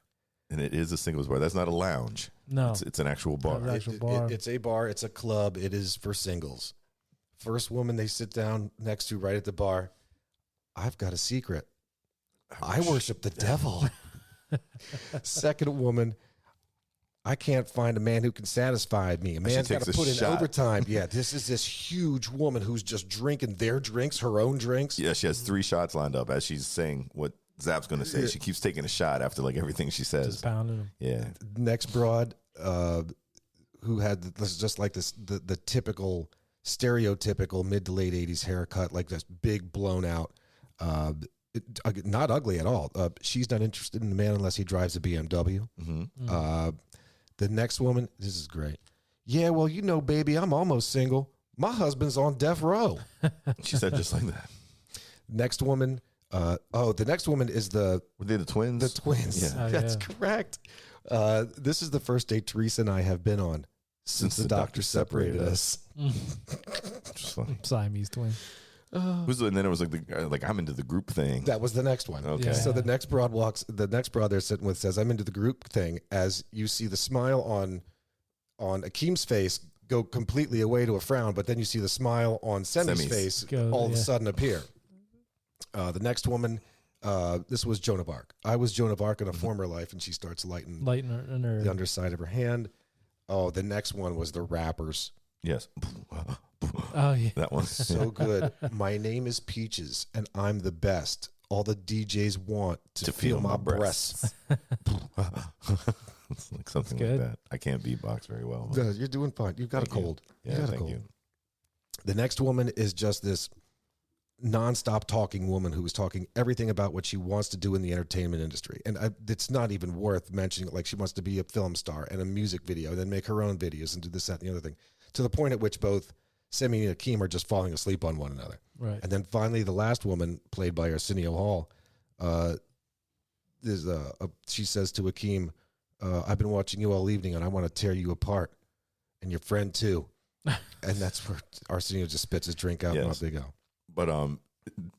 And it is a singles bar. That's not a lounge. No. It's an actual bar. Right. Actual bar. It's a bar. It's a club. It is for singles. First woman they sit down next to right at the bar. I've got a secret. I worship the devil. Second woman, I can't find a man who can satisfy me. A man's got takes to a put in shot. overtime. Yeah, this is this huge woman who's just drinking their drinks, her own drinks. Yeah, she has 3 shots lined up as she's saying what Zap's going to say. She keeps taking a shot after like everything she says. Just pounding them. Yeah. Next broad, who had this just like this the typical stereotypical mid to late 80s haircut, like this big blown out, not ugly at all. She's not interested in the man unless he drives a BMW. The next woman, this is great. Yeah, well, you know, baby, I'm almost single. My husband's on death row. She said just like that. Next woman, the next woman is Were they the twins? the twins. Yeah. Oh, That's yeah. correct. This is the first date Teresa and I have been on since the doctor separated us. Just funny. Siamese twin. And then it was like I'm into the group thing. That was the next one. Okay. Yeah. So the next broad they're sitting with says, I'm into the group thing, as you see the smile on Akeem's face go completely away to a frown, but then you see the smile on Semi's Semi's. face Go, all of a yeah. sudden appear. The next woman, this was Joan of Arc. I was Joan of Arc in a former life, and she starts lighting Lighten her. the underside of her hand. Oh, the next one was the rappers. Yes. Oh, yeah. That one. So good. My name is Peaches, and I'm the best. All the DJs want to feel my breasts. It's like something That's like good. that. I can't beatbox very well. You're doing fine. You've got Thank a you. cold. Yeah, You got a thank cold. you. The next woman is just this nonstop talking woman who is talking everything about what she wants to do in the entertainment industry. And it's not even worth mentioning. Like, she wants to be a film star and a music video and then make her own videos and do this, that, and the other thing, to the point at which both Semi and Akeem are just falling asleep on one another. Right. And then finally, the last woman, played by Arsenio Hall, she says to Akeem, I've been watching you all evening and I want to tear you apart, and your friend too. And that's where Arsenio just spits his drink out and off they go. But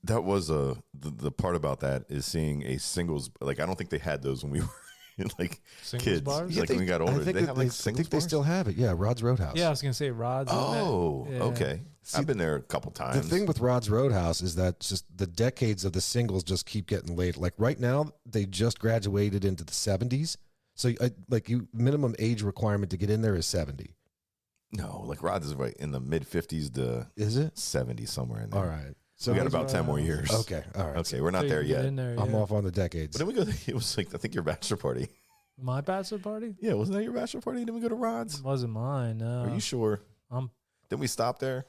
that was the part about that is seeing a singles, like I don't think they had those when we were like Singles kids. bars? Yeah, Like when we got older, I think, they have like I singles think they bars? still have it. Yeah, Rod's Roadhouse. Yeah, I was gonna say Rod's. isn't it? Oh, Yeah. okay. I've been there a couple times. The thing with Rod's Roadhouse is that just the decades of the singles just keep getting late. Like right now, they just graduated into the 70s. So minimum age requirement to get in there is 70. No, like Rod's is right in the mid 50s to Is it? 70s, somewhere in there. All right. So we got Rod's about 10 more Roadhouse. years. Okay. All right. Okay, we're not So you there can get yet. in there, I'm yeah. off on the decades. But then we go. It was like I think your bachelor party. My bachelor party? Yeah, wasn't that your bachelor party? Didn't we go to Rod's? It wasn't mine. No. Are you sure? Didn't we stop there?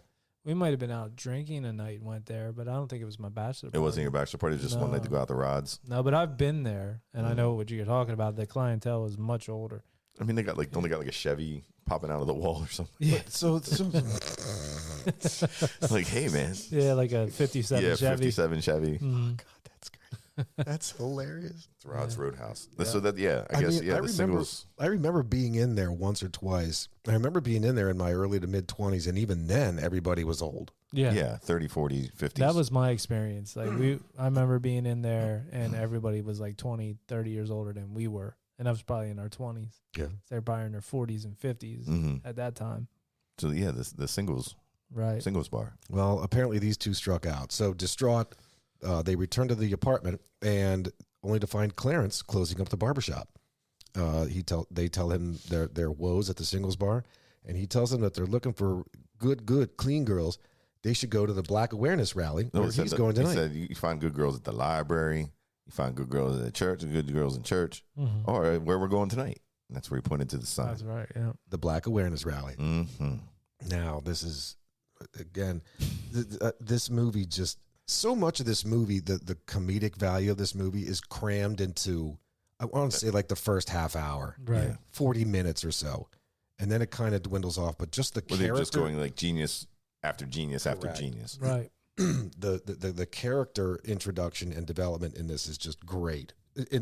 We might have been out drinking a night and went there, but I don't think it was my bachelor It party. wasn't your bachelor party. It was just one night to No. go out to Rod's. No, but I've been there, and I know what you're talking about. The clientele was much older. I mean, they got like only got like a Chevy popping out of the wall or something. Yeah. So Like, hey man, Yeah, like a 57 yeah, Chevy. 57 Chevy. Mhm. God, that's great. That's hilarious. It's Rod's Yeah. Roadhouse. Yeah. So that I guess the singles. I remember being in there once or twice. I remember being in there in my early to mid 20s, and even then, everybody was old. Yeah. Yeah, 30, 40, 50s. That was my experience. Like I remember being in there and everybody was like 20, 30 years older than we were. And I was probably in our 20s. Yeah. They're probably in their 40s and 50s at that time. So yeah, the singles Right. bar. Well, apparently these two struck out. So distraught, they return to the apartment, and only to find Clarence closing up the barbershop. They tell him their woes at the singles bar, and he tells them that they're looking for good, clean girls. They should go to the Black Awareness rally where he's going tonight. He said you find good girls at the library, you find good girls at church, and good girls in church, Mhm. or where we're going tonight. And that's where he pointed to the sign. That's right. Yeah. The Black Awareness rally. Mm-hmm. Now, this is, again, this movie just, so much of this movie, the comedic value of this movie is crammed into, I want to say like the first half hour, Right. Yeah. 40 minutes or so. And then it kind of dwindles off. But just the Well, character. they're just going like genius after genius after Correct. genius. Right. the character introduction and development in this is just great.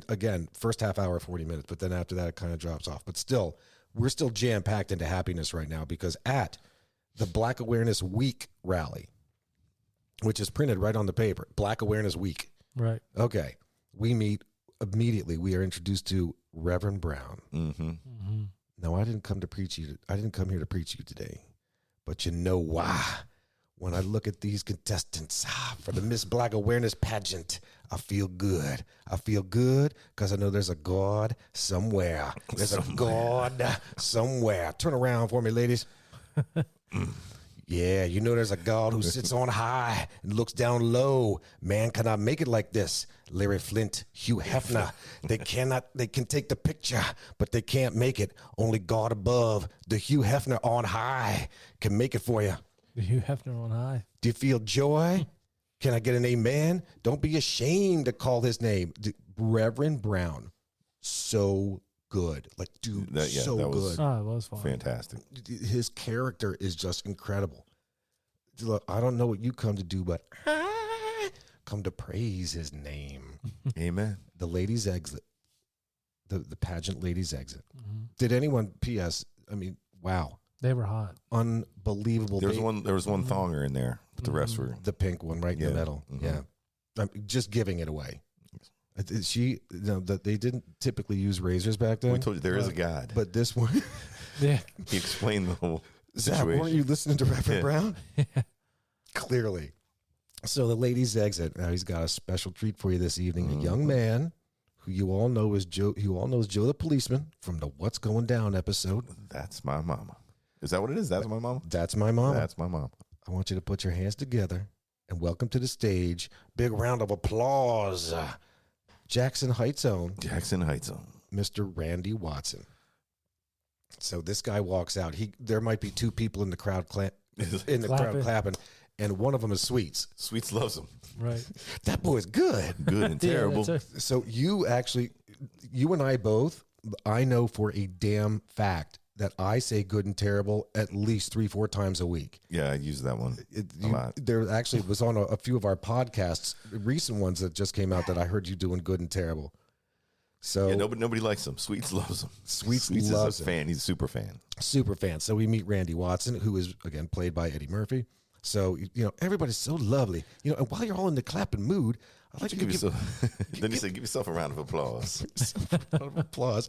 again, first half hour, 40 minutes, but then after that, it kind of drops off. But still, we're still jam-packed into happiness right now because at the Black Awareness Week rally, which is printed right on the paper, Black Awareness Week. Right. Okay. We meet immediately. We are introduced to Reverend Brown. Mm-hmm. Mm-hmm. Now, I didn't come here to preach you today, but you know why? When I look at these contestants for the Miss Black Awareness pageant, I feel good. I feel good because I know there's a God somewhere. There's a God somewhere. Turn around for me, ladies. Yeah, you know there's a God who sits on high and looks down low. Man cannot make it like this. Larry Flint, Hugh Hefner. They can take the picture, but they can't make it. Only God above, the Hugh Hefner on high, can make it for you. You Hefner on high. Do you feel joy? Can I get an amen? Don't be ashamed to call his name. Reverend Brown. So good. Like, dude, so that was good. Oh, it was fun. Fantastic. His character is just incredible. Look, I don't know what you come to do, but I come to praise his name. Amen. The ladies' exit. The pageant ladies' exit. Mm-hmm. Did anyone, P.S., I mean, wow. They were hot. Unbelievable. There was one thonger in there, but the rest were The pink one right in the middle. Mhm. Yeah. I'm just giving it away. They didn't typically use razors back then. We told you there is a God. But this one, Yeah. He explained the whole Zach, situation. weren't you listening to Reverend Yeah. Brown? Clearly. So the ladies' exit. Now he's got a special treat for you this evening. A young man who you all know is Joe. Who all knows Joe the policeman from the What's Going Down episode. That's my mama. Is that what it is? That's my mama? That's my mom. That's my mom. I want you to put your hands together and welcome to the stage. Big round of applause. Jackson Heights own Jackson Heights. Mr. Randy Watson. So this guy walks out. There might be two people in the crowd clapping, and one of them is Sweets. Sweets loves him. Right. That boy's good. Good and Yeah, terrible. that's So you and I both, I know for a damn fact that I say good and terrible at least 3-4 times a week. Yeah, I use that one a lot. There actually was on a few of our podcasts, recent ones that just came out, that I heard you doing good and terrible. So Yeah, nobody likes him. Sweets loves him. Sweets is loves a him. fan. He's a super fan. Super fan. So we meet Randy Watson, who is, again, played by Eddie Murphy. So, everybody's so lovely. And while you're all in the clapping mood, I'd like to give Then he said, give yourself a round of applause. a round of applause.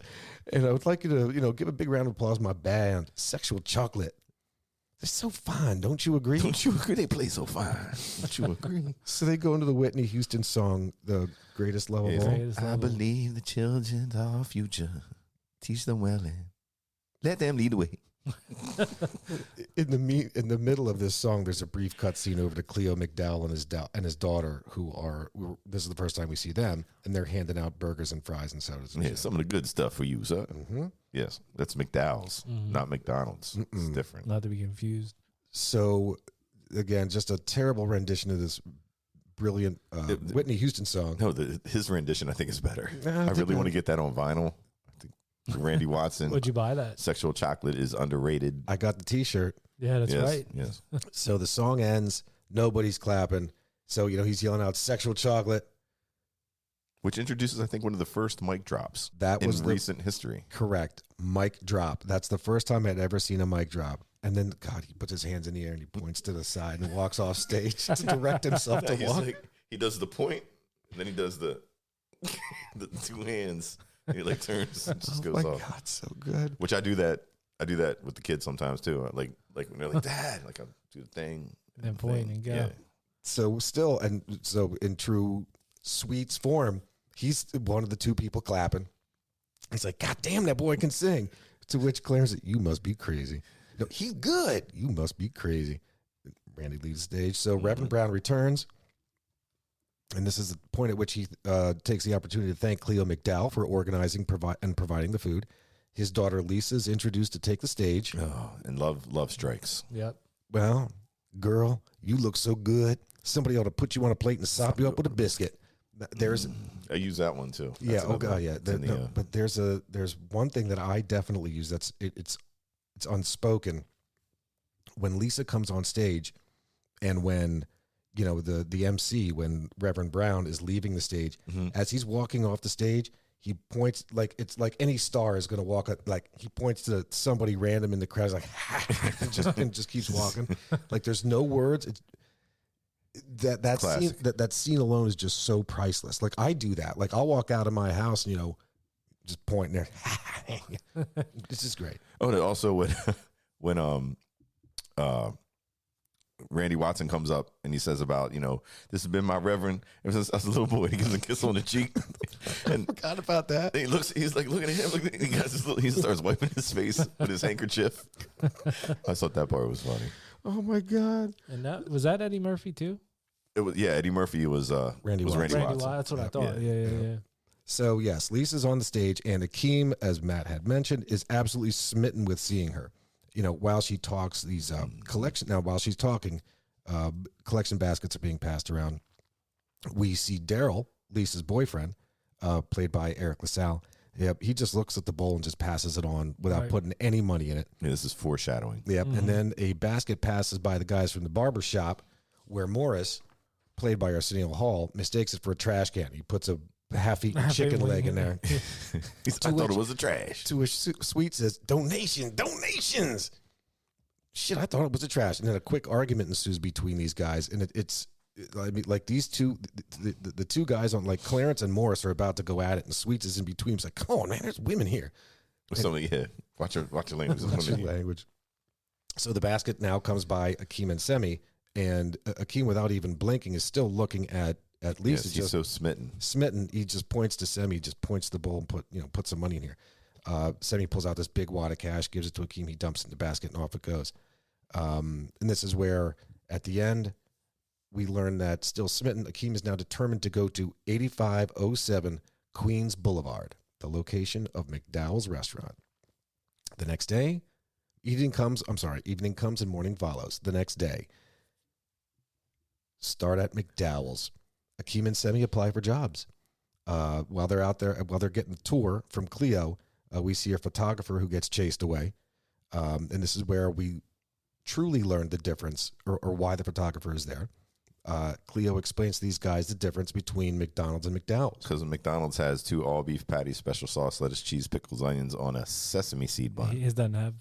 And I would like you to, give a big round of applause to my band, Sexual Chocolate. They're so fine. Don't you agree? Don't you agree? They play so fine. Don't you agree? So they go into the Whitney Houston song, The Greatest Love of All. Greatest I level. believe the children are our future. Teach them well and let them lead the way. In the middle of this song, there's a brief cutscene over to Cleo McDowell and his daughter, this is the first time we see them, and they're handing out burgers and fries and sodas. And Yeah, shit. some of the good stuff for you, sir. Mhm. Yes, that's McDowell's, not McDonald's. It's different. Not to be confused. So, again, just a terrible rendition of this brilliant Whitney Houston song. No, his rendition I think is better. Nah, I really want to get that on vinyl. I think Randy Watson, Would you buy that? Sexual Chocolate is underrated. I got the T-shirt. Yeah, that's yes, right. Yes. So the song ends. Nobody's clapping. So, he's yelling out Sexual Chocolate. Which introduces, I think, one of the first mic drops That in was recent history. Correct. Mic drop. That's the first time I'd ever seen a mic drop. And then, God, he puts his hands in the air and he points to the side and walks off stage to direct himself to He's walk. like, he does the point, and then he does the two hands. And he turns and just goes my off. God, so good. Which I do that with the kids sometimes too. Like when they're like, Dad, I do the thing. Then point and go. Yeah. So in true Sweets form, he's one of the two people clapping. He's like, God damn, that boy can sing. To which Claire said, you must be crazy. No, he's good. You must be crazy. Randy leaves the stage. So Reverend Brown returns. And this is the point at which he takes the opportunity to thank Cleo McDowell for organizing and providing the food. His daughter Lisa is introduced to take the stage. Oh, and love strikes. Yep. Well, girl, you look so good. Somebody ought to put you on a plate and sop you up with a biscuit. There's, I use that one too. yeah, That's oh another god, one. yeah. It's in the, But there's one thing that I definitely use. It's unspoken. When Lisa comes on stage, and when the MC, when Reverend Brown is leaving the stage, Mm-hmm. as he's walking off the stage, he points like it's like any star is going to walk. Like he points to somebody random in the crowd, he's like, and just keeps walking. Like there's no words. It's, that scene, Classic. that scene alone is just so priceless. Like I do that. Like I'll walk out of my house, just pointing there. This is great. Oh, and also when Randy Watson comes up and he says about, this has been my reverend ever since I was a little boy. He gives a kiss on the cheek. And Forgot about that. he's like looking at him. He starts wiping his face with his handkerchief. I thought that part was funny. Oh my God. And was that Eddie Murphy too? It was, yeah, Eddie Murphy was Randy Watson. Randy Watson. That's what I thought. Yeah. So yes, Lisa's on the stage, and Akeem, as Matt had mentioned, is absolutely smitten with seeing her. While she talks, these while she's talking, collection baskets are being passed around. We see Daryl, Lisa's boyfriend, played by Eric LaSalle. Yep, he just looks at the bowl and just passes it on without putting any money in it. Yeah, this is foreshadowing. Yep, and then a basket passes by the guys from the barber shop, where Morris, played by Arsenio Hall, mistakes it for a trash can. He puts a half-eaten chicken leg in there. I thought it was a trash. To which Sweet says, donations. Shit, I thought it was a trash. And then a quick argument ensues between these guys. And it's I mean, like these two, the two guys on, like Clarence and Morris are about to go at it. And Sweets is in between. He's like, come on, man, there's women here. Something, yeah. Watch your language. Watch your language. So the basket now comes by Akeem and Semi. And Akeem, without even blinking, is still looking at Lisa. Yes, he's so smitten. He just points to Semi, just points to the bowl and put some money in here. Semi pulls out this big wad of cash, gives it to Akeem. He dumps it in the basket, and off it goes. And this is where, at the end, we learn that still smitten, Akeem is now determined to go to 8507 Queens Boulevard, the location of McDowell's restaurant. The next day, evening comes and morning follows. The next day, start at McDowell's. Akeem and Semi apply for jobs. While they're out there, while they're getting the tour from Cleo, we see a photographer who gets chased away. And this is where we truly learn the difference or why the photographer is there. Cleo explains to these guys the difference between McDonald's and McDowell's. Because McDonald's has 2 all-beef patties, special sauce, lettuce, cheese, pickles, onions on a sesame seed bun. His doesn't have.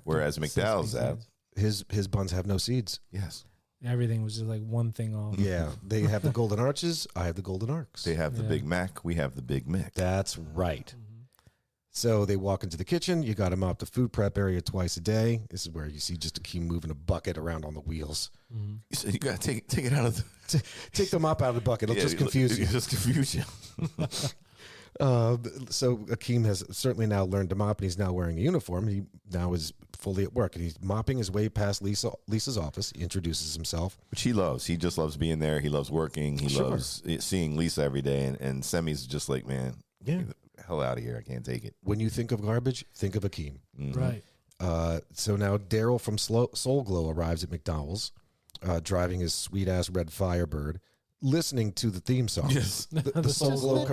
Whereas McDowell's have. His buns have no seeds. Yes. Everything was just like one thing off. Yeah, they have the golden arches. I have the golden arcs. They have the Big Mac. We have the Big Mick. That's right. So they walk into the kitchen. You got to mop the food prep area twice a day. This is where you see just Akeem moving a bucket around on the wheels. So you got to take it out of the... Take the mop out of the bucket. It'll just confuse you. Just confuse you. So Akeem has certainly now learned to mop, and he's now wearing a uniform. He now is fully at work, and he's mopping his way past Lisa's office. He introduces himself. Which he loves. He just loves being there. He loves working. He loves seeing Lisa every day. And Semi's just like, man, get the hell out of here. I can't take it. When you think of garbage, think of Akeem. Mm-hmm. Right. So now Daryl from Soul Glow arrives at McDowell's, driving his sweet-ass red Firebird, listening to the theme song. Yes. The Soul Glow.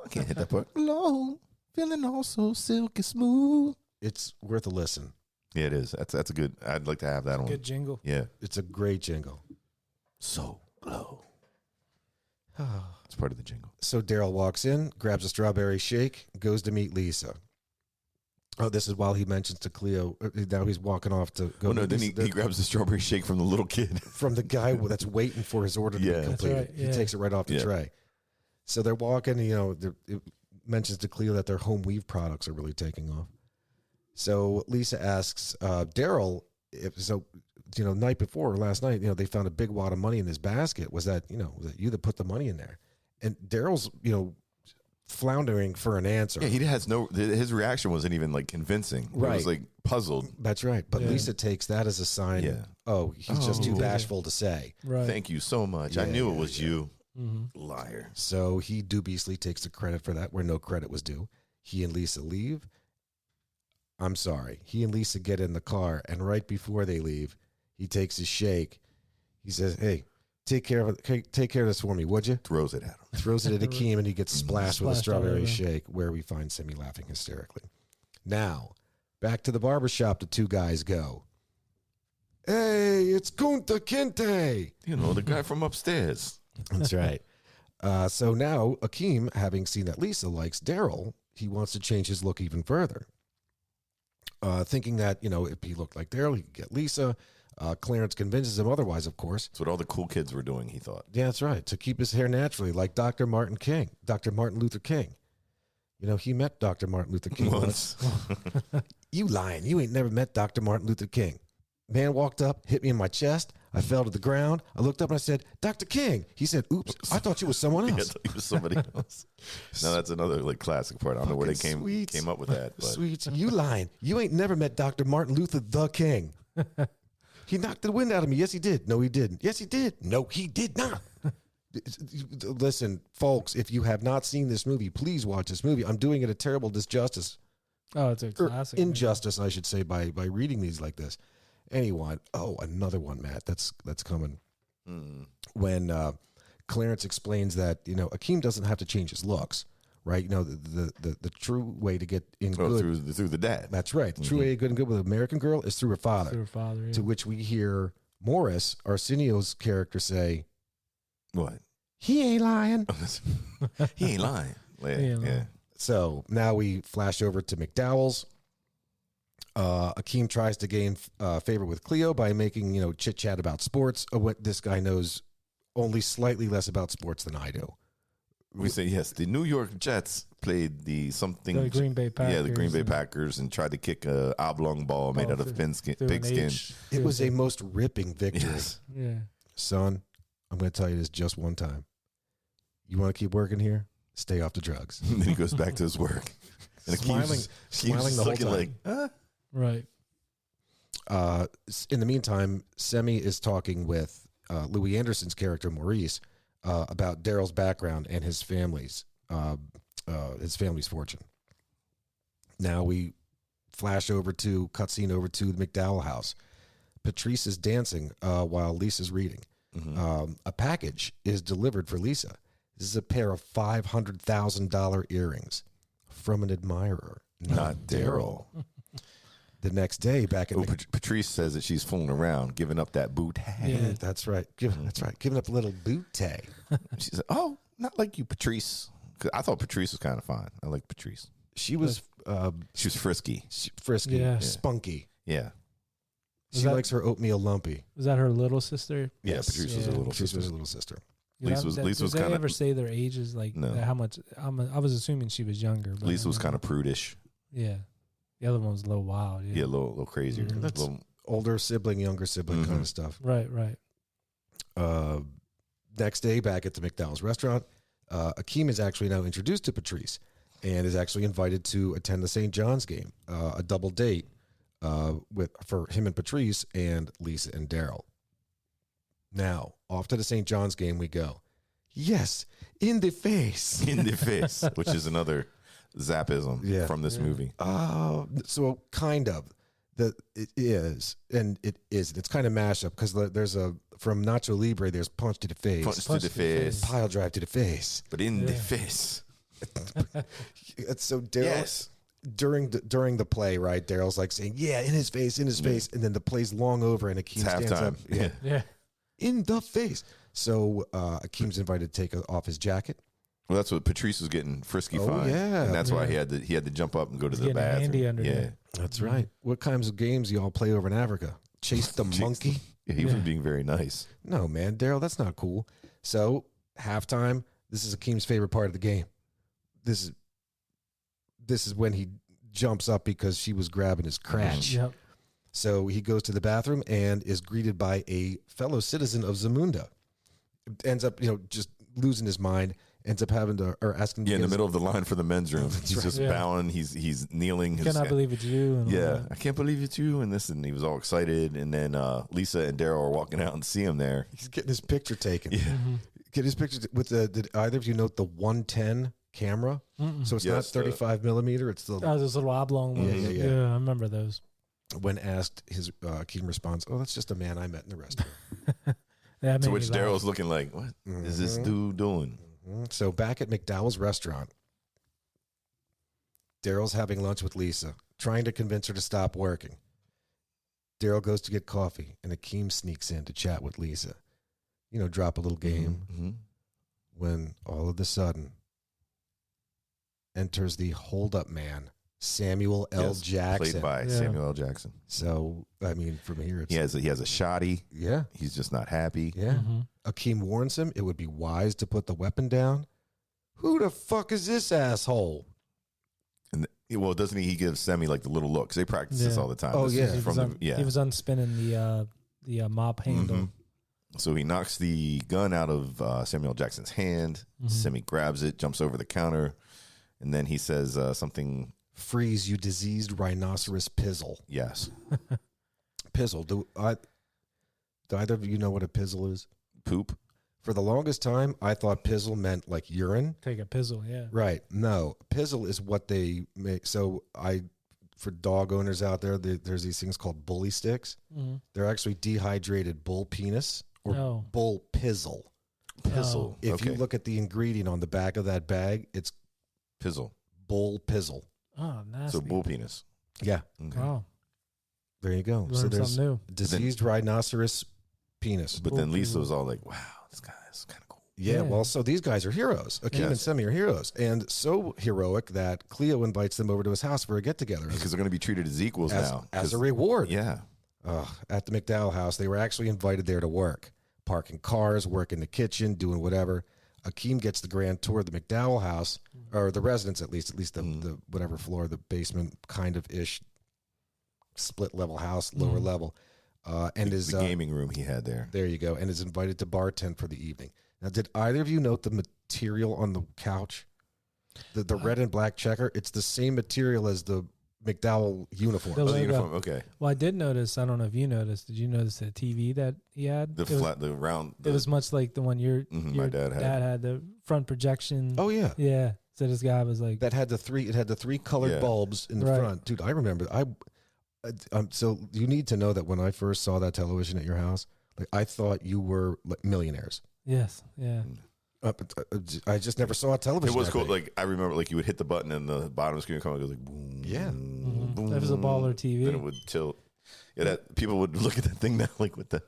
I can't hit that part. Glow, feeling all so silky smooth. It's worth a listen. Yeah, it is. That's a good. I'd like to have that on. Good jingle. Yeah. It's a great jingle. So glow. It's part of the jingle. So Daryl walks in, grabs a strawberry shake, goes to meet Lisa. Oh, this is while he mentions to Cleo. Now he's walking off to go. Oh no! Then he grabs the strawberry shake from the little kid. From the guy that's waiting for his order to be completed. Right, yeah. He takes it right off the tray. So they're walking. It mentions to Cleo that their home weave products are really taking off. So Lisa asks Daryl if so. Night before last night, they found a big wad of money in this basket. Was that you that put the money in there? And Daryl's floundering for an answer. Yeah, he has his reaction wasn't even like convincing. Right. He was like puzzled. That's right. But Lisa takes that as a sign. Yeah. Oh, he's just too bashful to say. Right. Thank you so much. I knew it was you. Mm-hmm. Liar. So he dubiously takes the credit for that where no credit was due. He and Lisa leave. I'm sorry. He and Lisa get in the car, and right before they leave, he takes his shake. He says, "Hey, take care of this for me, would you?" Throws it at him. Throws it at Akeem, and he gets splashed with a Splashed all strawberry over. shake, where we find Semi laughing hysterically. Now, back to the barbershop the two guys go. Hey, it's Kunta Kinte. You know, the guy from upstairs. That's right. So now Akeem, having seen that Lisa likes Daryl, he wants to change his look even further. Thinking that, if he looked like Daryl, he could get Lisa. Clarence convinces him otherwise, of course. That's what all the cool kids were doing, he thought. Yeah, that's right. To keep his hair naturally, like Dr. Martin Luther King. He met Dr. Martin Luther King once. You lying. You ain't never met Dr. Martin Luther King. Man walked up, hit me in my chest. I fell to the ground. I looked up and I said, Dr. King. He said, oops, I thought you was someone I else. thought he was somebody else. No, that's another classic part. I don't know where they came up with that. But. Sweets, you lying. You ain't never met Dr. Martin Luther the King. He knocked the wind out of me. Yes, he did. No, he didn't. Yes, he did. No, he did not. Listen, folks, if you have not seen this movie, please watch this movie. I'm doing it a terrible disjustice. Oh, it's a classic. Injustice, I should say, by reading these like this. Anyway, another one, Matt. That's coming. When Clarence explains that Akeem doesn't have to change his looks, right? The true way to get in good through the dad. That's right. The true way to get in good with an American girl is through her father. Through her father, yeah. To which we hear Morris, Arsenio's character, say, "What? He ain't lying. He ain't lying." Yeah. So now we flash over to McDowell's. Akeem tries to gain favor with Cleo by making, chit chat about sports. What this guy knows only slightly less about sports than I do. We say, yes, the New York Jets played the Green Bay Packers. Yeah, the Green Bay Packers, and tried to kick a oblong ball made out of pig skin. It was a most ripping victory. Yes. Yeah. Son, I'm going to tell you this just one time. You want to keep working here? Stay off the drugs. And then he goes back to his work. And smiling the whole time. Like, huh? Right. In the meantime, Semi is talking with Louis Anderson's character Maurice about Daryl's background and his family's fortune. Now we flash cutscene over to the McDowell house. Patrice is dancing while Lisa's reading. A package is delivered for Lisa. This is a pair of $500,000 earrings from an admirer, not Daryl. The next day, back at Patrice says that she's fooling around, giving up that boot. Yeah, that's right. Giving up a little bootay. She said, "Oh, not like you, Patrice." 'Cause I thought Patrice was kind of fine. I like Patrice. She was frisky, Yeah. spunky. Yeah, She likes her oatmeal lumpy. Was that her little sister? yeah. Patrice was a little Patrice sister. was a little sister. Lisa was Did they kind ever of. say their ages? Like No. how much? I was assuming she was younger. But Lisa was kind of prudish. Yeah. The other one was a little wild. Yeah, a little crazier. Mhm. That's Little- older sibling, younger sibling kind of stuff. Right. Next day, back at the McDowell's restaurant, Akeem is actually now introduced to Patrice and is actually invited to attend the St. John's game, a double date for him and Patrice and Lisa and Daryl. Now, off to the St. John's game we go. Yes, in the face. in the face, which is another zapism from this movie. So kind of. It is, and it isn't. It's kind of mashup because there's from Nacho Libre, there's punch to the face. Punch to the face. Pile drive to the face. But in the face. So Daryl, during the play, right? Daryl's like saying, "Yeah, in his face," and then the play's long over, and Akeem stands up, Yeah. in the face. So Akeem's invited to take off his jacket. Well, that's what Patrice was getting frisky fine. Yeah, and that's why he had to jump up and go to the bathroom. Handy under yeah, there. That's right. What kinds of games y'all play over in Africa? Chase the monkey? Yeah, he was being very nice. No, man, Daryl, that's not cool. So halftime. This is Akeem's favorite part of the game. This is when he jumps up because she was grabbing his crotch. Yep. So he goes to the bathroom and is greeted by a fellow citizen of Zamunda. Ends up, just losing his mind. Ends up having to, or asking. Yeah, in the middle of the line for the men's room, he's right. just bowing. He's kneeling. Cannot believe it's you. And all that. I can't believe it's you. And he was all excited. And then Lisa and Daryl are walking out and see him there. He's getting his picture taken. Yeah. Get his picture with did either of you note the 110 camera? So it's not 35 millimeter. It's the those little oblong ones. Yeah. I remember those. When asked, his Akeem responds, "Oh, that's just a man I met in the restaurant." To which Daryl's looking like, "What is this dude doing?" So back at McDowell's restaurant, Daryl's having lunch with Lisa, trying to convince her to stop working. Daryl goes to get coffee, and Akeem sneaks in to chat with Lisa. You know, drop a little game. Mm-hmm. When all of a sudden enters the hold-up man, Samuel L. Jackson. Played by Samuel L. Jackson. So, I mean, from here, it's... He has a shoddy. Yeah. He's just not happy. Yeah. Mm-hmm. Akeem warns him it would be wise to put the weapon down. Who the fuck is this asshole? And well, doesn't he give Sammy like the little look? 'Cause they practice this Yeah. all the time. Oh, This yeah. is He was unspinning the mop handle. Mhm. So he knocks the gun out of Samuel L. Jackson's hand. Mhm. Sammy grabs it, jumps over the counter, and then he says something. Freeze, you diseased rhinoceros pizzle. Yes, Pizzle. Do either of you know what a pizzle is? poop. For the longest time, I thought pizzle meant like urine. Take a pizzle, yeah. Right. No, pizzle is what they make. So for dog owners out there, there's these things called bully sticks. Mm-hmm. They're actually dehydrated bull penis or No. bull pizzle. Pizzle. If okay. you look at the ingredient on the back of that bag, it's Pizzle. bull pizzle. Oh, nasty. So bull penis. Yeah, Okay. Wow. there you go. So Learned there's something new. diseased rhinoceros penis. But then Lisa was all like, "Wow, this guy is kind of cool." Yeah, Yeah. well, so these guys are heroes. Akeem and Yes. Semi are heroes. And so heroic that Cleo invites them over to his house for a get-together Because they're going to be treated as equals now. as a 'Cause- reward. Yeah. At the McDowell house, they were actually invited there to work, parking cars, work in the kitchen, doing whatever. Akeem gets the grand tour of the McDowell house, or the residence at least the whatever floor, the basement kind of ish, split level house, lower level, and is The gaming room he had there. there you go, and is invited to bartend for the evening. Now, did either of you note the material on the couch? The red and black checker, it's the same material as the McDowell uniform. The Oh, the logo. uniform. Okay. Well, I did notice. I don't know if you noticed. Did you notice the TV that he had? The It was- flat, the round. It was much like the one your My dad had. had the front projection. Oh yeah. Yeah. So this guy was like, That had the three colored Yeah. bulbs in the Right. front. Dude, I remember. So you need to know that when I first saw that television at your house, like I thought you were like millionaires. yes, yeah. I just never saw a television. It was that cool. big. Like I remember, like you would hit the button and the bottom of the screen would come. It goes like boom. Yeah. Mhm. boom. That was a baller TV. Then it would tilt. Yeah, that people would look at that thing now, like with the.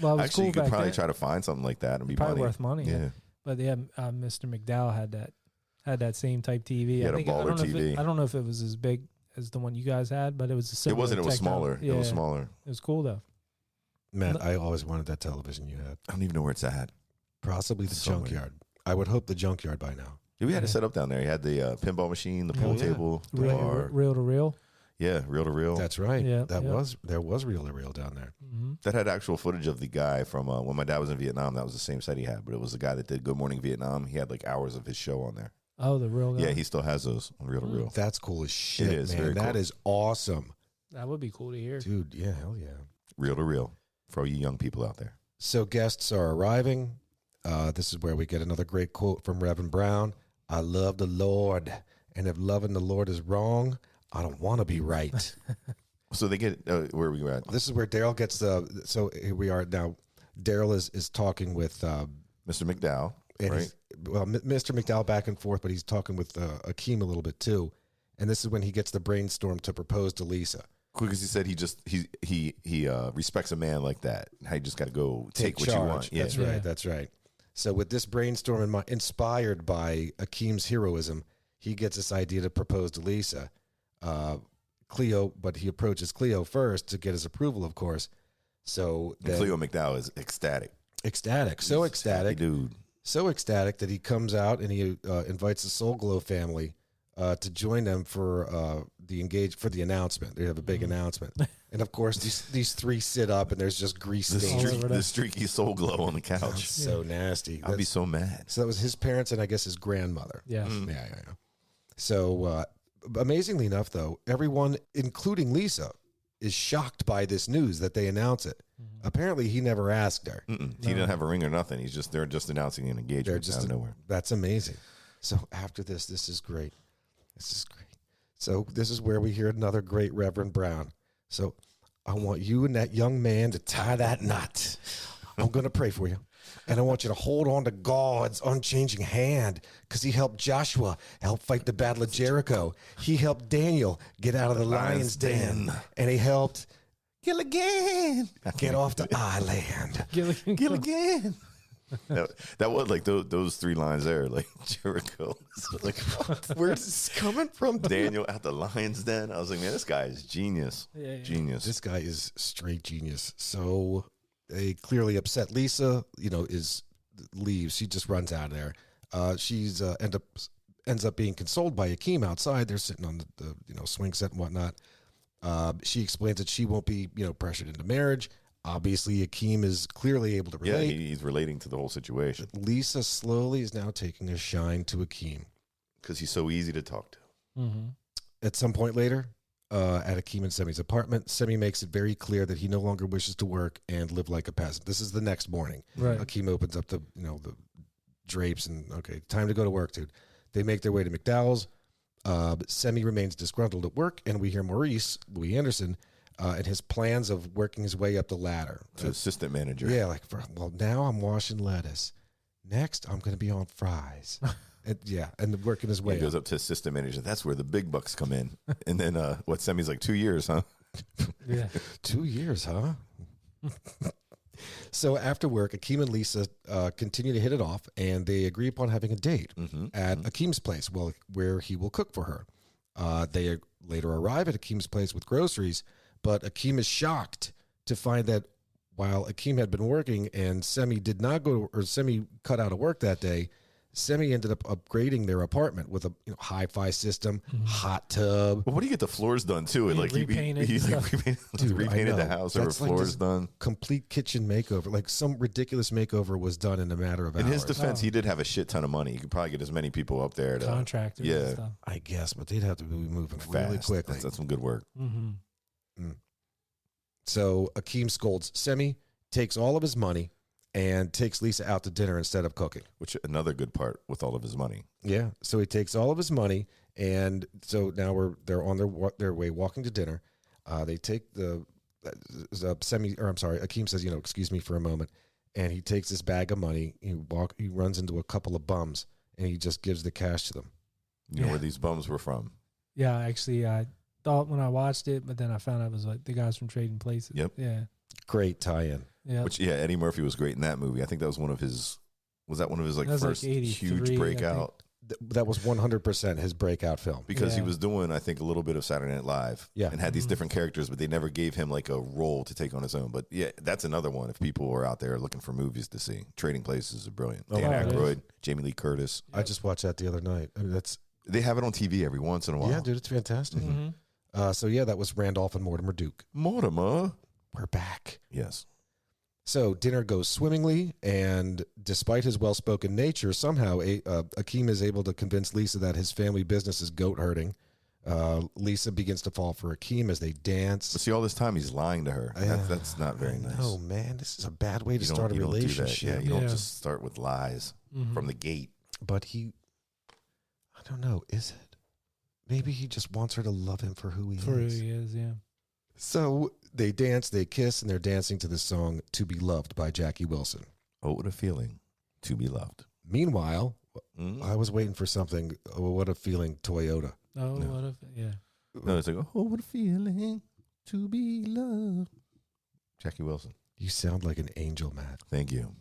Well, it was Actually, you cool could back probably then. try to find something like that and be Probably money. worth money. Yeah. But yeah, Mr. McDowell had that same type TV. had a I baller don't know if TV. I don't know if it was as big as the one you guys had, but it was a It similar. wasn't. It was technology. smaller. Yeah, It was smaller. It was cool though. Matt, I always wanted that television you had. I don't even know where it's at. Possibly the Somewhere. junkyard. I would hope the junkyard by now. Yeah, we had Yeah. it set up down there. You had the pinball machine, the pool Oh, yeah. table, the bar. Reel to reel. Yeah, reel to reel. That's right. Yeah, There yeah. was reel to reel down there. Mm-hmm. That had actual footage of the guy from when my dad was in Vietnam. That was the same set he had, but it was the guy that did Good Morning Vietnam. He had like hours of his show on there. Oh, the real guy. Yeah, he still has those on reel to reel. That's cool as shit, It is man. very That cool. is awesome. That would be cool to hear. Dude, yeah, hell yeah. Reel to reel for all you young people out there. So guests are arriving. This is where we get another great quote from Reverend Brown. I love the Lord, and if loving the Lord is wrong, I don't want to be right. So they get where we were at. This is where Daryl gets the. So here we are now. Daryl is talking with Mr. McDowell, and right? he's- well, Mr. McDowell back and forth, but he's talking with Akeem a little bit too. And this is when he gets the brainstorm to propose to Lisa. Because he said he respects a man like that. How you just got to go take what charge. you want. Yeah. That's Yeah. right. That's right. So with this brainstorm in mind, inspired by Akeem's heroism, he gets this idea to propose to Lisa. Cleo, but he approaches Cleo first to get his approval, of course. So And then, Cleo McDowell is ecstatic. ecstatic, so He's a happy ecstatic, dude. so ecstatic that he comes out and he invites the Soul Glow family to join them for the announcement. They have a big announcement, and of course these three sit up and there's just grease The, stains. over there. the streaky soul glow on the That's couch. so nasty. I'd be so mad. So that was his parents and I guess his grandmother. Yes. Mm. Yeah. So amazingly enough, though, everyone, including Lisa, is shocked by this news that they announce it. Apparently, he never asked her. Mm-mm. He didn't have a ring or nothing. They're just announcing an engagement They're just out of nowhere. That's amazing. So after this is great. This is great. So this is where we hear another great Reverend Brown. So I want you and that young man to tie that knot. I'm going to pray for you. And I want you to hold on to God's unchanging hand because he helped Joshua help fight the battle of Jericho. He helped Daniel get out of the lion's den. And he helped Gilligan. Get off the island. Gilligan. That was like those three lines there, like Jericho. Like, Where's this coming from? Daniel at the Lion's Den. I was like, man, this guy is genius. Genius. This guy is straight genius. So they clearly upset Lisa, leaves. She just runs out of there. She's ends up being consoled by Akeem outside. They're sitting on the swing set and whatnot. She explains that she won't be pressured into marriage. Obviously, Akeem is clearly able to relate. Yeah, he's relating to the whole situation. Lisa slowly is now taking a shine to Akeem. Because he's so easy to talk to. Mm-hmm. At some point later, at Akeem and Semi's apartment, Semi makes it very clear that he no longer wishes to work and live like a peasant. This is the next morning. Right. Akeem opens up the drapes and, okay, time to go to work, dude. They make their way to McDowell's. Semi remains disgruntled at work, and we hear Louis Anderson, and his plans of working his way up the ladder. To assistant manager. Yeah, now I'm washing lettuce. Next, I'm going to be on fries. and working his way He goes up to assistant manager. That's where the big bucks come in. And then, Semi's like 2 years, huh? Yeah. 2 years, huh? So after work, Akeem and Lisa continue to hit it off, and they agree upon having a date at Akeem's place, where he will cook for her. They later arrive at Akeem's place with groceries, but Akeem is shocked to find that while Akeem had been working and Semi did not Semi cut out of work that day, Semi ended up upgrading their apartment with a hi-fi system, hot tub. Well, what do you get the floors done too? He Like repainted he repainted the house, or That's floors like done. Complete kitchen makeover. Like some ridiculous makeover was done in a matter of hours. In his defense, he did have a shit ton of money. He could probably get as many people up there to Contractors yeah. and stuff. I guess, but they'd have to be moving fast. really quickly. That's some good work. Mm-hmm. So Akeem scolds Semi, takes all of his money, and takes Lisa out to dinner instead of cooking. Which another good part with all of his money. Yeah. So he takes all of his money, and so now they're on their way walking to dinner. They take Akeem says, excuse me for a moment, and he takes this bag of money. He runs into a couple of bums, and he just gives the cash to them. You know where these bums were from? Yeah, actually, I thought when I watched it, but then I found out it was like the guys from Trading Places. Yep. Yeah. Great tie-in. Yeah. Which Eddie Murphy was great in that movie. I think that was one of his. Was that one of his first huge breakout? That was 100% his breakout film. Because he was doing, I think, a little bit of Saturday Night Live. Yeah. And had these different characters, but they never gave him like a role to take on his own. But yeah, that's another one. If people are out there looking for movies to see, Trading Places is brilliant. Dan Aykroyd, Jamie Lee Curtis. I just watched that the other night. I mean, they have it on TV every once in a while. Yeah, dude, it's fantastic. Mm-hmm. So that was Randolph and Mortimer Duke. Mortimer. We're back. Yes. So dinner goes swimmingly, and despite his well-spoken nature, somehow Akeem is able to convince Lisa that his family business is goat herding. Lisa begins to fall for Akeem as they dance. But see, all this time he's lying to her. That's not very nice. Oh man, this is a bad way to start a relationship. You don't just start with lies from the gate. But I don't know, is it? Maybe he just wants her to love him for who he is. For who he is, yeah. So they dance, they kiss, and they're dancing to the song "To Be Loved" by Jackie Wilson. Oh, what a feeling to be loved. Meanwhile, I was waiting for something. Oh, what a feeling, Toyota. Oh, what if, yeah. No, it's like, oh, what a feeling to be loved. Jackie Wilson. You sound like an angel, Matt. Thank you.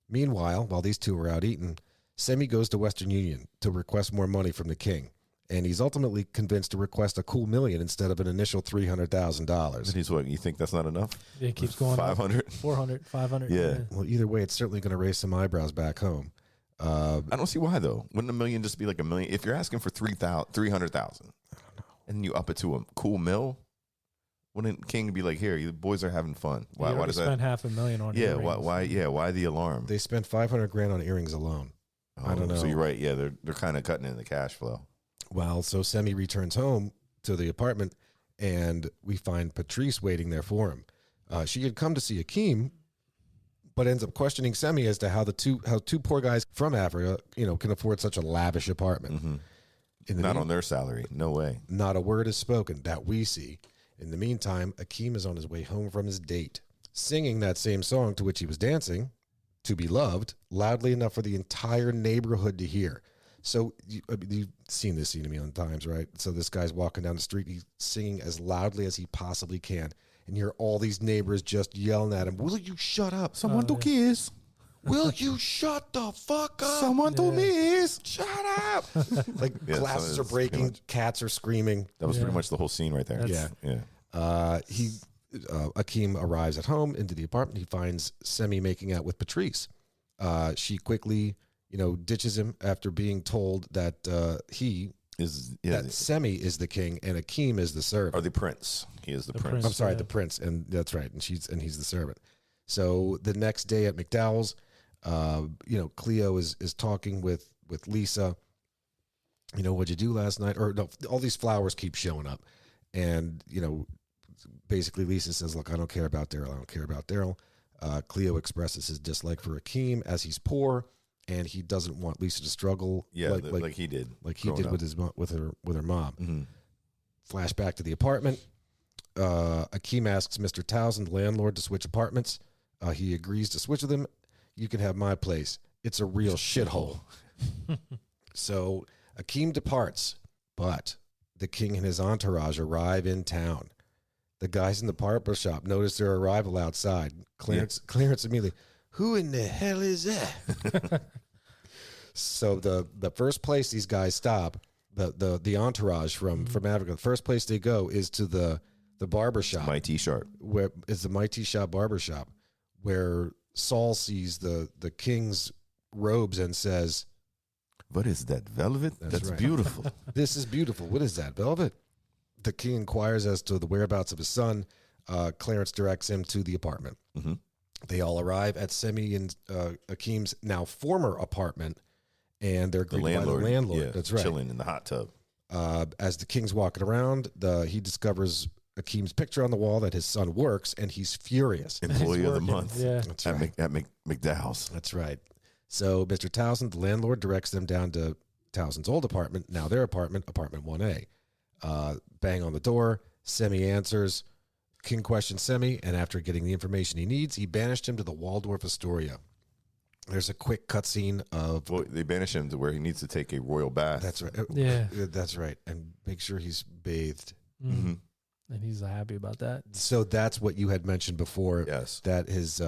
Meanwhile, while these two are out eating, Semi goes to Western Union to request more money from the king. And he's ultimately convinced to request a cool $1 million instead of an initial $300,000. He's what? You think that's not enough? It keeps going 500? 400, 500. Yeah. Well, either way, it's certainly going to raise some eyebrows back home. I don't see why, though. Wouldn't $1 million just be like $1 million? If you're asking for 300,000, I don't know, and you up it to a cool $1 wouldn't King be like, here, you boys are having fun? Why does that? Spend $500,000 on Yeah, earrings. why the alarm? They spent $500,000 on earrings alone. I don't know. So you're right. Yeah, they're kind of cutting in the cash flow. Well, so Semi returns home to the apartment, and we find Patrice waiting there for him. She had come to see Akeem, but ends up questioning Semi as to how two poor guys from Africa, can afford such a lavish apartment. Not on their salary. No way. Not a word is spoken that we see. In the meantime, Akeem is on his way home from his date, singing that same song to which he was dancing, "To Be Loved," loudly enough for the entire neighborhood to hear. So you've seen this scene a million times, right? So this guy's walking down the street, he's singing as loudly as he possibly can. and you hear all these neighbors just yelling at him, "Will you shut up? Someone to kiss. Will you shut the fuck up? Someone to miss. Shut up!" Like Yeah, glasses so are it's pretty breaking, much- cats are screaming. That was pretty much the whole scene right there. Yeah. Yeah. Akeem arrives at home into the apartment. He finds Semi making out with Patrice. She quickly, ditches him after being told that that Semi is the king and Akeem is the servant. Or the prince. He is the prince. I'm sorry, the prince, and that's right, and he's the servant. So the next day at McDowell's, Cleo is talking with Lisa. What'd you do last night? Or no, all these flowers keep showing up, and basically Lisa says, "Look, I don't care about Daryl. I don't care about Daryl." Cleo expresses his dislike for Akeem as he's poor, and he doesn't want Lisa to struggle. Yeah, like he did. Like he did up. with her mom. Mm-hmm. Flashback to the apartment. Akeem asks Mr. Townsend, the landlord, to switch apartments. He agrees to switch with him. "You can have my place. It's a real shithole." So Akeem departs, but the king and his entourage arrive in town. The guys in the barber shop notice their arrival outside. Clarence immediately, "Who in the hell is that?" So the first place these guys stop, the entourage from Africa, the first place they go is to the barber shop. Mighty Sharp. Where is the Mighty Shop barber shop, where Saul sees the king's robes and says, "What is that, velvet? That's right. beautiful." "This is beautiful. What is that, velvet?" The king inquires as to the whereabouts of his son. Clarence directs him to the apartment. Mm-hmm. They all arrive at Semi and Akeem's now former apartment, and they're greeted by the landlord. Yeah, That's right. Chilling in the hot tub. As the king's walking around, he discovers Akeem's picture on the wall that his son works, and he's furious. Employee of the month. Yeah. That's At, right. McDowell's. That's right. So Mr. Townsend, the landlord, directs them down to Townsend's old apartment, now their apartment 1A. Bang on the door. Semi answers. King questions Semi, and after getting the information he needs, he banished him to the Waldorf Astoria. There's a quick cutscene of... Well, they banish him to where he needs to take a royal bath. That's right. Yeah. That's right. And make sure he's bathed. Mm-hmm. And he's happy about that. So that's what you had mentioned before. Yes. That his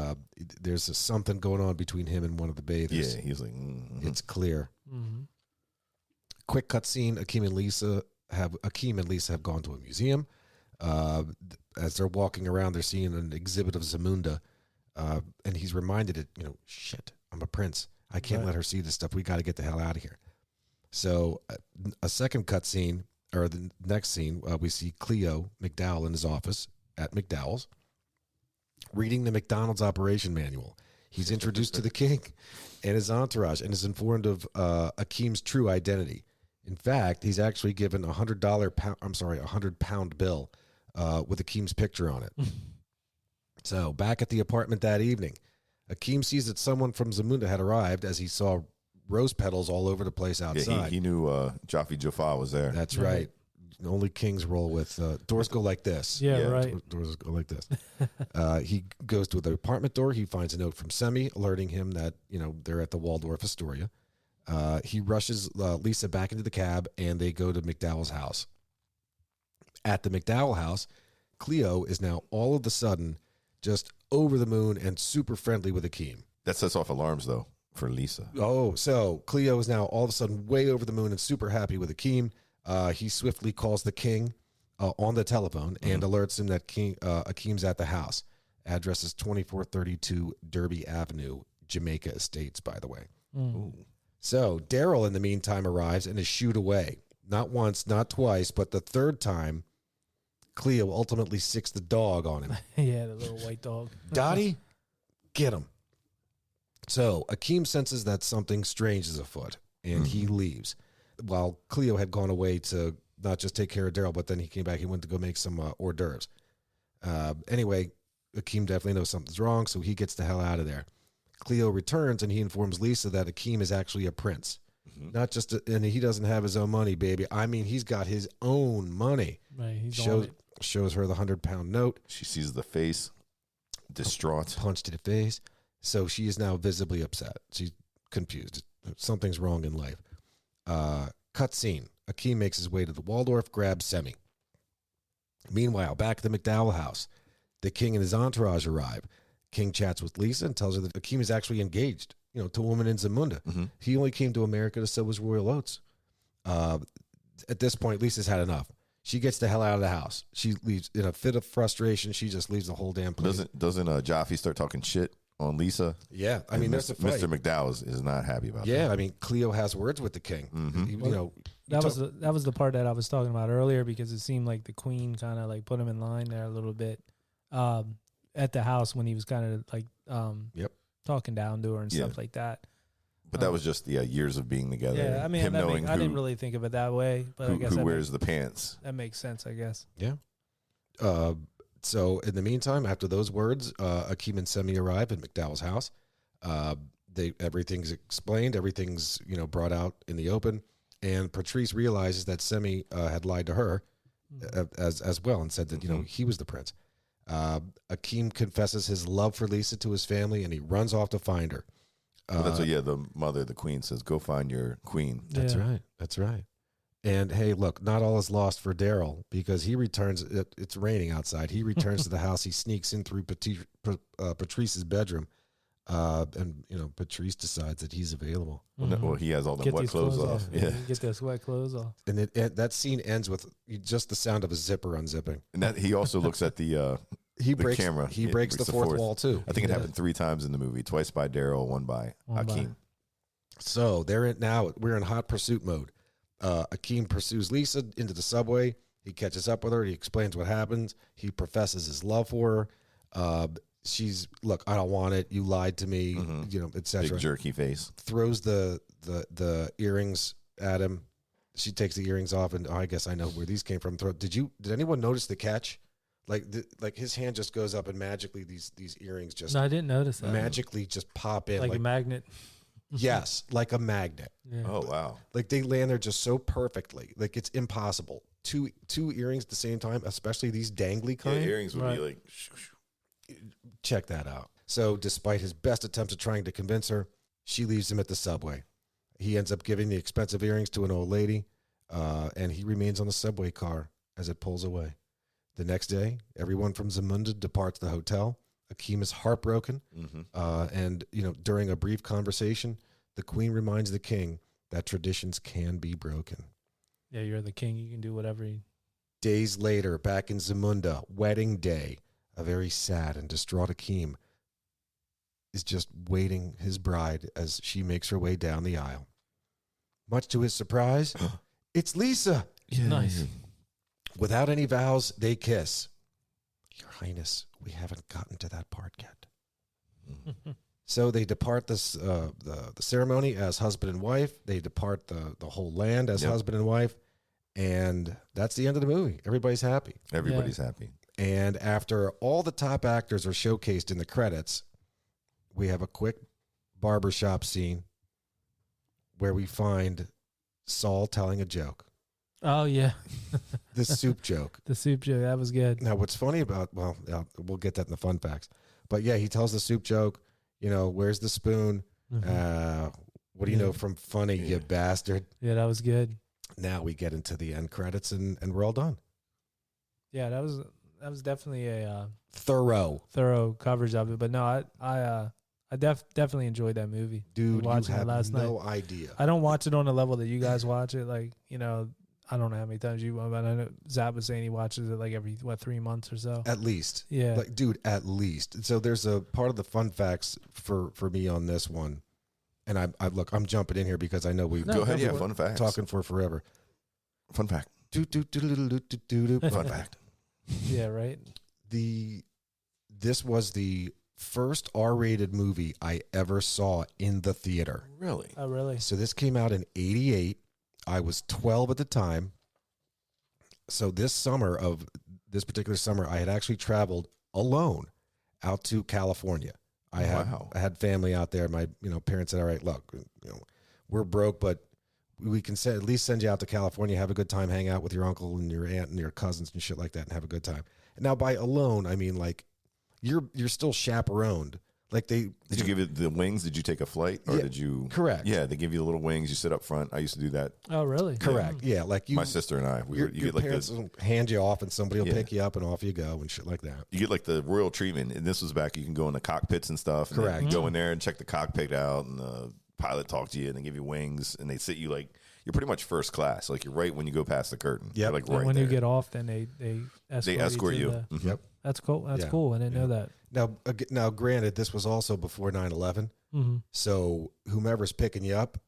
there's something going on between him and one of the bathers. Yeah, he's like, mm-hmm. It's clear. Mm-hmm. Quick cutscene. Akeem and Lisa have gone to a museum. As they're walking around, they're seeing an exhibit of Zamunda, and he's reminded it. Shit, I'm a prince. I can't let her see this stuff. We got to get the hell out of here. So a second cutscene, or the next scene, we see Cleo McDowell in his office at McDowell's, reading the McDonald's operation manual. He's introduced to the king and his entourage, and is informed of Akeem's true identity. In fact, he's actually given a £100 bill with Akeem's picture on it. So back at the apartment that evening, Akeem sees that someone from Zamunda had arrived, as he saw rose petals all over the place outside. Yeah, he knew Jaffe Jaffa was there. That's right. Only kings roll with doors go like this. Yeah, right. Doors go like this. He goes to the apartment door. He finds a note from Semi alerting him that they're at the Waldorf Astoria. He rushes Lisa back into the cab, and they go to McDowell's house. At the McDowell house, Cleo is now all of a sudden just over the moon and super friendly with Akeem. That sets off alarms, though, for Lisa. Oh, so Cleo is now all of a sudden way over the moon and super happy with Akeem. He swiftly calls the king on the telephone and alerts him that Akeem's at the house. Address is 2432 Derby Avenue, Jamaica Estates, by the way. Mm. So Daryl, in the meantime, arrives and is shooed away. Not once, not twice, but the third time, Cleo ultimately sicks the dog on him. Yeah, the little white dog. Dottie, get him. So Akeem senses that something strange is afoot, and he leaves. While Cleo had gone away to not just take care of Daryl, but then he came back. He went to go make some hors d'oeuvres. Anyway, Akeem definitely knows something's wrong, so he gets the hell out of there. Cleo returns, and he informs Lisa that Akeem is actually a prince. Not just, and he doesn't have his own money, baby. I mean, he's got his own money. Right, he's on it. Shows her the £100 note. She sees the face, distraught. Punch to the face. So she is now visibly upset. She's confused. Something's wrong in life. Cut scene. Akeem makes his way to the Waldorf, grabs Semi. Meanwhile, back at the McDowell house, The king and his entourage arrive. King chats with Lisa and tells her that Akeem is actually engaged, to a woman in Zamunda. He only came to America to sow his royal oats. At this point, Lisa's had enough. She gets the hell out of the house. She leaves in a fit of frustration. She just leaves the whole damn place. Doesn't Jaffe start talking shit on Lisa? Yeah, I mean, there's a fight. Mr. McDowell is not happy about that. Yeah, I mean, Cleo has words with the king. That was the part that I was talking about earlier, because it seemed like the queen kind of like put him in line there a little bit at the house when he was kind of like talking down to her and stuff like that. But that was just years of being together. Yeah, I mean, I didn't really think of it that way, but I guess who wears the pants. That makes sense, I guess. Yeah. So in the meantime, after those words, Akeem and Semi arrive at McDowell's house. Everything's explained, everything's brought out in the open, and Patrice realizes that Semi had lied to her as well and said that he was the prince. Akeem confesses his love for Lisa to his family, and he runs off to find her. Well, that's what, the queen says, go find your queen. That's right. That's right. And hey, look, not all is lost for Daryl, because he returns. It's raining outside. He returns to the house. He sneaks in through Patrice's bedroom, and Patrice decides that he's available. Well, he has all the wet clothes off. Yeah, get those wet clothes off. And that scene ends with just the sound of a zipper unzipping. And that he also looks at the camera. He breaks the fourth wall too. I think it happened 3 times in the movie. Twice by Daryl, one by Akeem. So we're in hot pursuit mode. Akeem pursues Lisa into the subway. He catches up with her. He explains what happens. He professes his love for her. She's, look, I don't want it. You lied to me, etc. Big jerky face. Throws the earrings at him. She takes the earrings off, and I guess I know where these came from. Did anyone notice the catch? Like his hand just goes up, and magically these earrings just. No, I didn't notice that. Magically just pop in like a magnet. Yes, like a magnet. Yeah. Oh wow! Like they land there just so perfectly. Like it's impossible. Two earrings at the same time, especially these dangly kind. Yeah, earrings would be like. Check that out. So, despite his best attempts at trying to convince her, she leaves him at the subway. He ends up giving the expensive earrings to an old lady, and he remains on the subway car as it pulls away. The next day, everyone from Zamunda departs the hotel. Akeem is heartbroken, and during a brief conversation, the queen reminds the king that traditions can be broken. Yeah, you're the king. You can do whatever. Days later, back in Zamunda, wedding day, a very sad and distraught Akeem is just waiting his bride as she makes her way down the aisle. Much to his surprise, it's Lisa. Yeah. Nice. Without any vows, they kiss. Your Highness, we haven't gotten to that part yet. So they depart the ceremony as husband and wife. They depart the whole land as husband and wife. And that's the end of the movie. Everybody's happy. Everybody's happy. And after all the top actors are showcased in the credits, we have a quick barbershop scene where we find Saul telling a joke. Oh, yeah. The soup joke. The soup joke. That was good. Now, what's funny about, we'll get that in the fun facts. But yeah, he tells the soup joke, where's the spoon? What do you know from funny, you bastard? Yeah, that was good. Now we get into the end credits and we're all done. Yeah, that was definitely a thorough coverage of it. But no, I definitely enjoyed that movie. Dude, you have it last no night. idea. I don't watch it on the level that you guys watch it. Like, I don't know how many times but I know Zap was saying he watches it like every 3 months or so. At least. Yeah. Like, dude, at least. So there's a part of the fun facts for me on this one. And I'm jumping in here because I know we've go ahead. Yeah, fun facts. Talking for forever. Fun fact. Fun fact. Yeah, right. This was the first R-rated movie I ever saw in the theater. Really? Oh, really? So this came out in 1988. I was 12 at the time. So this particular summer, I had actually traveled alone out to California. I had family out there. My parents said, "All right, look, we're broke, but we can at least send you out to California, have a good time, hang out with your uncle and your aunt and your cousins and shit like that, and have a good time." And now by alone, I mean like you're still chaperoned. Like Did you give it the wings? Did you take a flight, or did you? Correct. Yeah, they give you the little wings. You sit up front. I used to do that. Oh, really? Correct. Yeah, like My sister and I. Your You get like parents will hand you off, and somebody will pick you up, and off you go, and shit like that. you get like the royal treatment. And this was back. You can go in the cockpits and stuff. And Correct. You go in there and check the cockpit out, and the pilot talk to you, and they give you wings, and they sit you like you're pretty much first class. Like you're right when you go past the curtain. Yeah. Like And right when there. you get off, then they escort you. to the- Mhm. Yep. That's cool. That's cool. I didn't know that. Now, granted, this was also before 9/11, so whomever's picking you up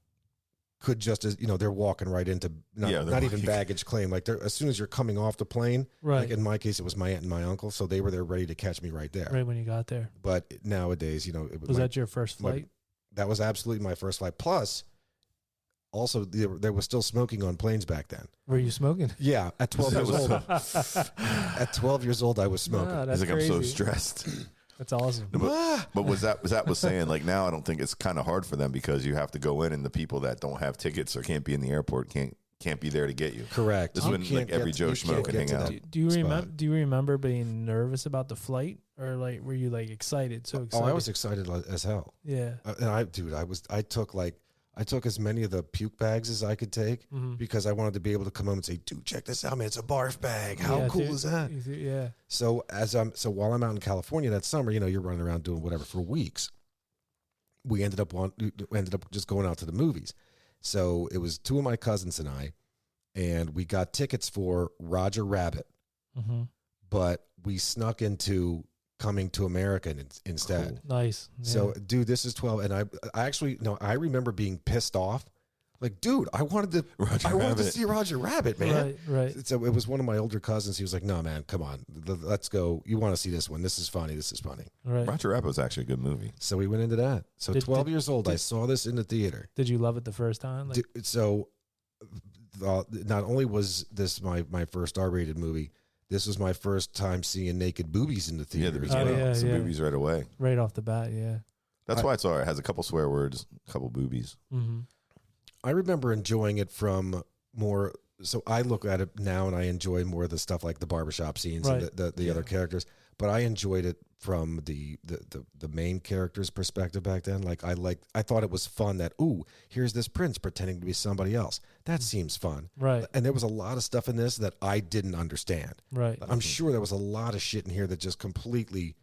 could just as they're walking right into not even baggage claim. Like they're as soon as you're coming off the plane. Right. Like in my case, it was my aunt and my uncle, so they were there ready to catch me right there. Right when you got there. But nowadays, Was that your first flight? That was absolutely my first flight. Plus, also there was still smoking on planes back then. Were you smoking? Yeah, at 12 years old. That's At 12 years old, I was smoking. He's like, crazy. I'm so stressed. That's awesome. But was that saying like now I don't think it's kind of hard for them because you have to go in and the people that don't have tickets or can't be in the airport can't be there to get you. Correct. This is when like every Joe Schmo can hang out. Do you remember? Do you remember being nervous about the flight, or like were you like excited? So excited. Oh, I was excited as hell. Yeah. And I took as many of the puke bags as I could take because I wanted to be able to come home and say, "Dude, check this out, man! It's a barf bag. How cool is that?" Yeah. So while I'm out in California that summer, you're running around doing whatever for weeks. We ended up just going out to the movies. So it was two of my cousins and I, and we got tickets for Roger Rabbit, but we snuck into Coming to America instead. Cool. Nice. Yeah. So, dude, this is 12, and I remember being pissed off. Like, dude, I wanted to see Roger Rabbit, man. Right. So it was one of my older cousins. He was like, "No, man, come on, let's go. You want to see this one? This is funny. Right. Roger Rabbit was actually a good movie. So we went into that. So 12 years old, I saw this in the theater. Did you love it the first time? Like, not only was this my first R-rated movie, this was my first time seeing naked boobies in the theater. Some boobies right away. Right off the bat, yeah. That's why it's all right. It has a couple swear words, a couple boobies. I remember enjoying it from more. So I look at it now and I enjoy more of the stuff like the barbershop scenes and the other characters. But I enjoyed it from the main character's perspective back then. I thought it was fun that, here's this prince pretending to be somebody else. That seems fun. Right. And there was a lot of stuff in this that I didn't understand. Right. I'm sure there was a lot of shit in here that just completely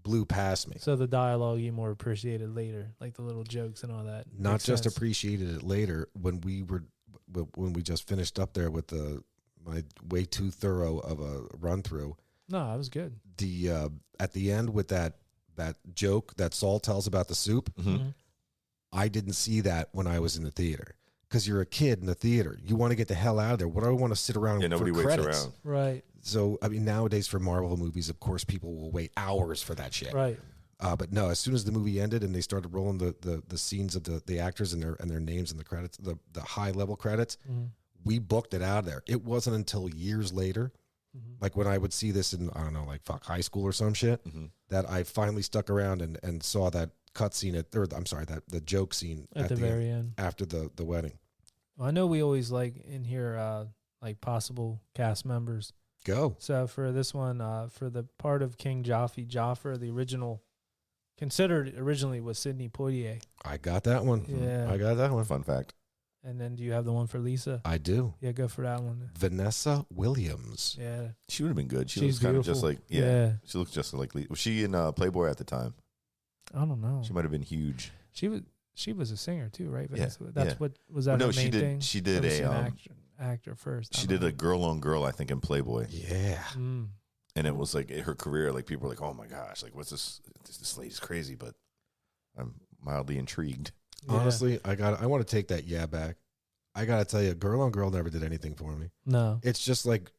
blew past me. So the dialogue you more appreciated later, like the little jokes and all that. Not just appreciated it later when we just finished up there with my way too thorough of a run through. No, it was good. At the end with that joke that Saul tells about the soup, I didn't see that when I was in the theater. Because you're a kid in the theater, you want to get the hell out of there. What do I want to sit around? Yeah, nobody for waits credits? around. Right. So I mean, nowadays for Marvel movies, of course, people will wait hours for that shit. Right. But no, as soon as the movie ended and they started rolling the scenes of the actors and their names and the credits, the high level credits, we booked it out of there. It wasn't until years later, like when I would see this in high school or some shit, that I finally stuck around and saw that cut scene the joke scene at the very end after the wedding. Well, I know we always like in here like possible cast members. Go. So for this one, for the part of King Joffrey, the original. Considered originally was Sidney Poitier. I got that one. Yeah. I got that one. Fun fact. And then do you have the one for Lisa? I do. Yeah, go for that one. Vanessa Williams. Yeah. She would have been good. She's looks kind of just beautiful. like, yeah. She looks just like, was she in Playboy at the time? I don't know. She might have been huge. She was a singer too, right? Yeah. That's what was that no, her main thing? She did a actor first. She did a girl on girl, I think, in Playboy. Yeah. And it was like her career, like people were like, oh my gosh, like what's this? This lady's crazy, but I'm mildly intrigued. Yeah. Honestly, I want to take that back. I got to tell you, girl on girl never did anything for me. No. It's just like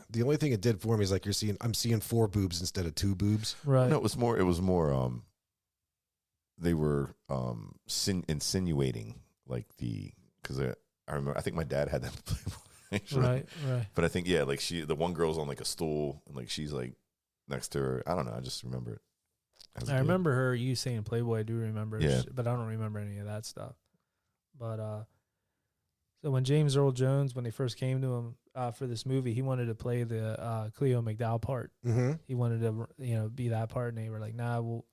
the only thing it did for me is like I'm seeing 4 boobs instead of 2 boobs. Right. No, it was more they were insinuating like because I remember I think my dad had that Playboy. Right. But I think like the one girl's on like a stool and like she's like next to her. I don't know. I just remember it. I remember her. You saying Playboy. I do remember. Yeah. But I don't remember any of that stuff. But so when James Earl Jones, when they first came to him for this movie, he wanted to play the Cleo McDowell part. Mm-hmm. He wanted to be that part, and they were like, "Nah, we'll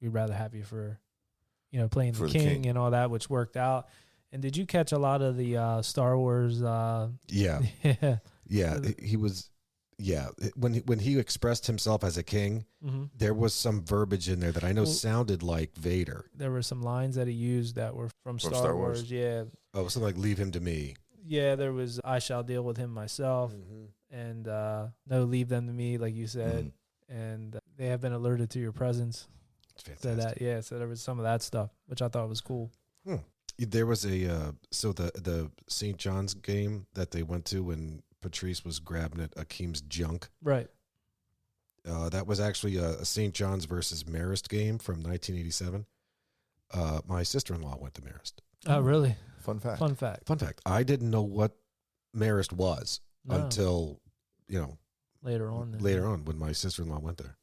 we'd rather have you for, playing For the the king king. and all that, which worked out. And did you catch a lot of the Star Wars? Yeah. Yeah. Yeah. He was. Yeah. When he expressed himself as a king, Mm-hmm. there was some verbiage in there that I know Well, sounded like Vader. There were some lines that he used that were from Star Wars. Yeah. Oh, something like "Leave him to me." Yeah, there was "I shall deal with him myself," and "No, leave them to me," like you said. And they have been alerted to your presence. It's fantastic. So there was some of that stuff, which I thought was cool. There was a so the St. John's game that they went to when Patrice was grabbing at Akeem's junk. Right. That was actually a St. John's versus Marist game from 1987. My sister-in-law went to Marist. Oh, really? Fun fact. Fun fact. Fun fact: I didn't know what Marist was No. until Later on. then. later on when my sister-in-law went there.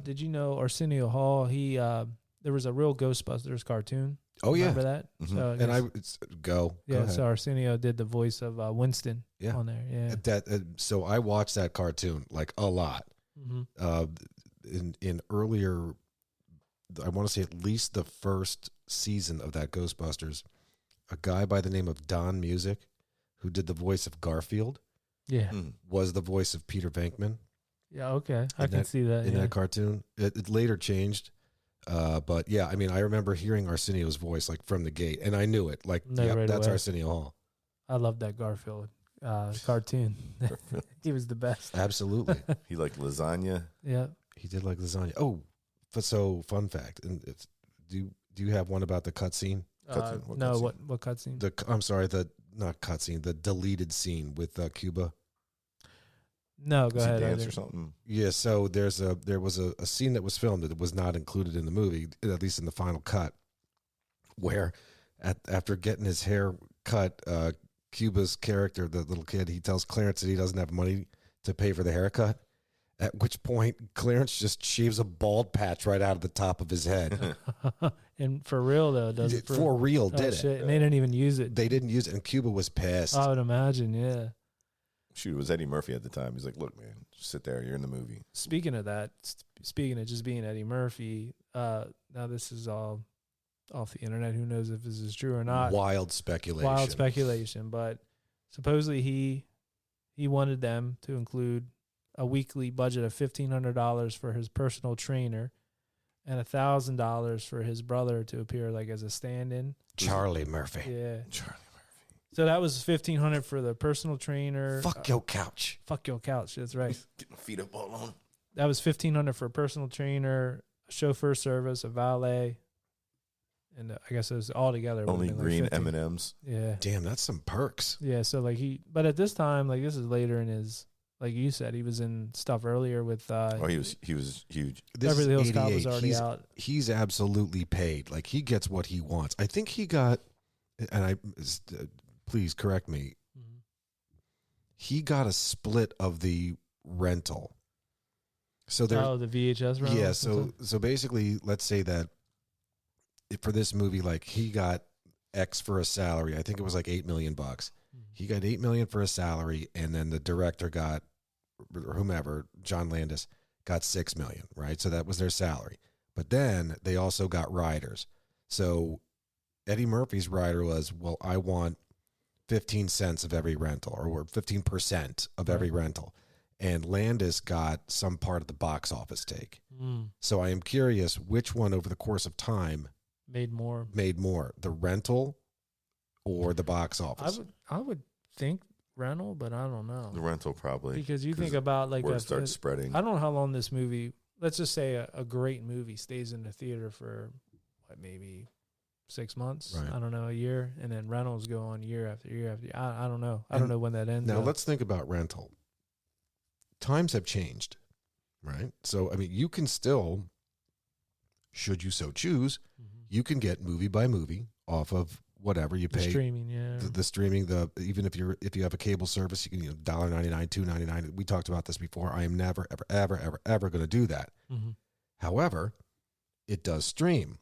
Did you know Arsenio Hall? He there was a real Ghostbusters cartoon. Oh yeah, Remember that? Mhm. So go yeah. ahead. So Arsenio did the voice of Winston. Yeah. On there. Yeah. So I watched that cartoon like a lot. Mm-hmm. In earlier, I want to say at least the first season of that Ghostbusters, a guy by the name of Don Music, who did the voice of Garfield, Yeah. was the voice of Peter Venkman Yeah. Okay. I In can that- see that. in Yeah. that cartoon. It later changed, but yeah, I mean, I remember hearing Arsenio's voice like from the gate, and I knew it. Like, No, yep, right that's away. Arsenio Hall. I love that Garfield cartoon. He was the best. Absolutely, He liked lasagna. Yeah. he did like lasagna. Oh, so fun fact, and do you have one about the cutscene? Cutscene. What No. cutscene? What cutscene? I'm sorry, the not cutscene, the deleted scene with Cuba. No. Go Does he ahead. dance Eddie. or something? Yeah, so there was a scene that was filmed that was not included in the movie, at least in the final cut, where after getting his hair cut, Cuba's character, the little kid, he tells Clarence that he doesn't have money to pay for the haircut. At which point, Clarence just shaves a bald patch right out of the top of his head. And for real though, does it For real, oh, did shit. it? And they didn't even use it. They didn't use it, and Cuba was pissed. I would imagine. Yeah. Shoot, it was Eddie Murphy at the time. He's like, look, man, just sit there. You're in the movie. Speaking of that, speaking of just being Eddie Murphy, now this is all off the internet. Who knows if this is true or not? Wild speculation. Wild speculation, but supposedly he wanted them to include a weekly budget of $1,500 for his personal trainer and $1,000 for his brother to appear like as a stand-in. Charlie Murphy. Yeah. Charlie. So that was $1,500 for the personal trainer. Fuck your couch. Fuck your couch. That's right. Get my feet up all on. That was $1,500 for a personal trainer, a chauffeur service, a valet, and I guess it was all together. Only would've been green like 50. M&Ms. Yeah. Damn, that's some perks. Yeah. So like but at this time, like this is later in his, like you said, he was in stuff earlier with Oh, he was huge. This Beverly is Hills Cop was 88. already out. He's absolutely paid. Like, he gets what he wants. I think he got, and please correct me, Mhm. he got a split of the rental. So there, Oh, the VHS run. yeah. So basically, let's say that for this movie, like, he got X for a salary. I think it was like $8 million. He got $8 million for a salary, and then the director got, or whomever, John Landis, got $6 million. Right, so that was their salary. But then they also got riders. So Eddie Murphy's rider was, well, I want 15 cents of every rental, or 15% of every rental. And Landis got some part of the box office take. Mm. So I am curious which one over the course of time Made more. made more, the rental or the box office? I would think rental, but I don't know. The rental probably. Because you think about like word starts spreading. I don't know how long this movie, let's just say a great movie stays in the theater for what, maybe 6 months, Right. I don't know, a year, and then rentals go on year after year after year. I don't know. I don't know when that ends. Now up. let's think about rental. Times have changed, right? So, I mean, you can still, should you so choose, Mhm. you can get movie by movie off of whatever you The pay. streaming, yeah. The streaming, even if you have a cable service, you can $1.99, $2.99. We talked about this before. I am never ever going to do that. Mm-hmm. However, it does stream,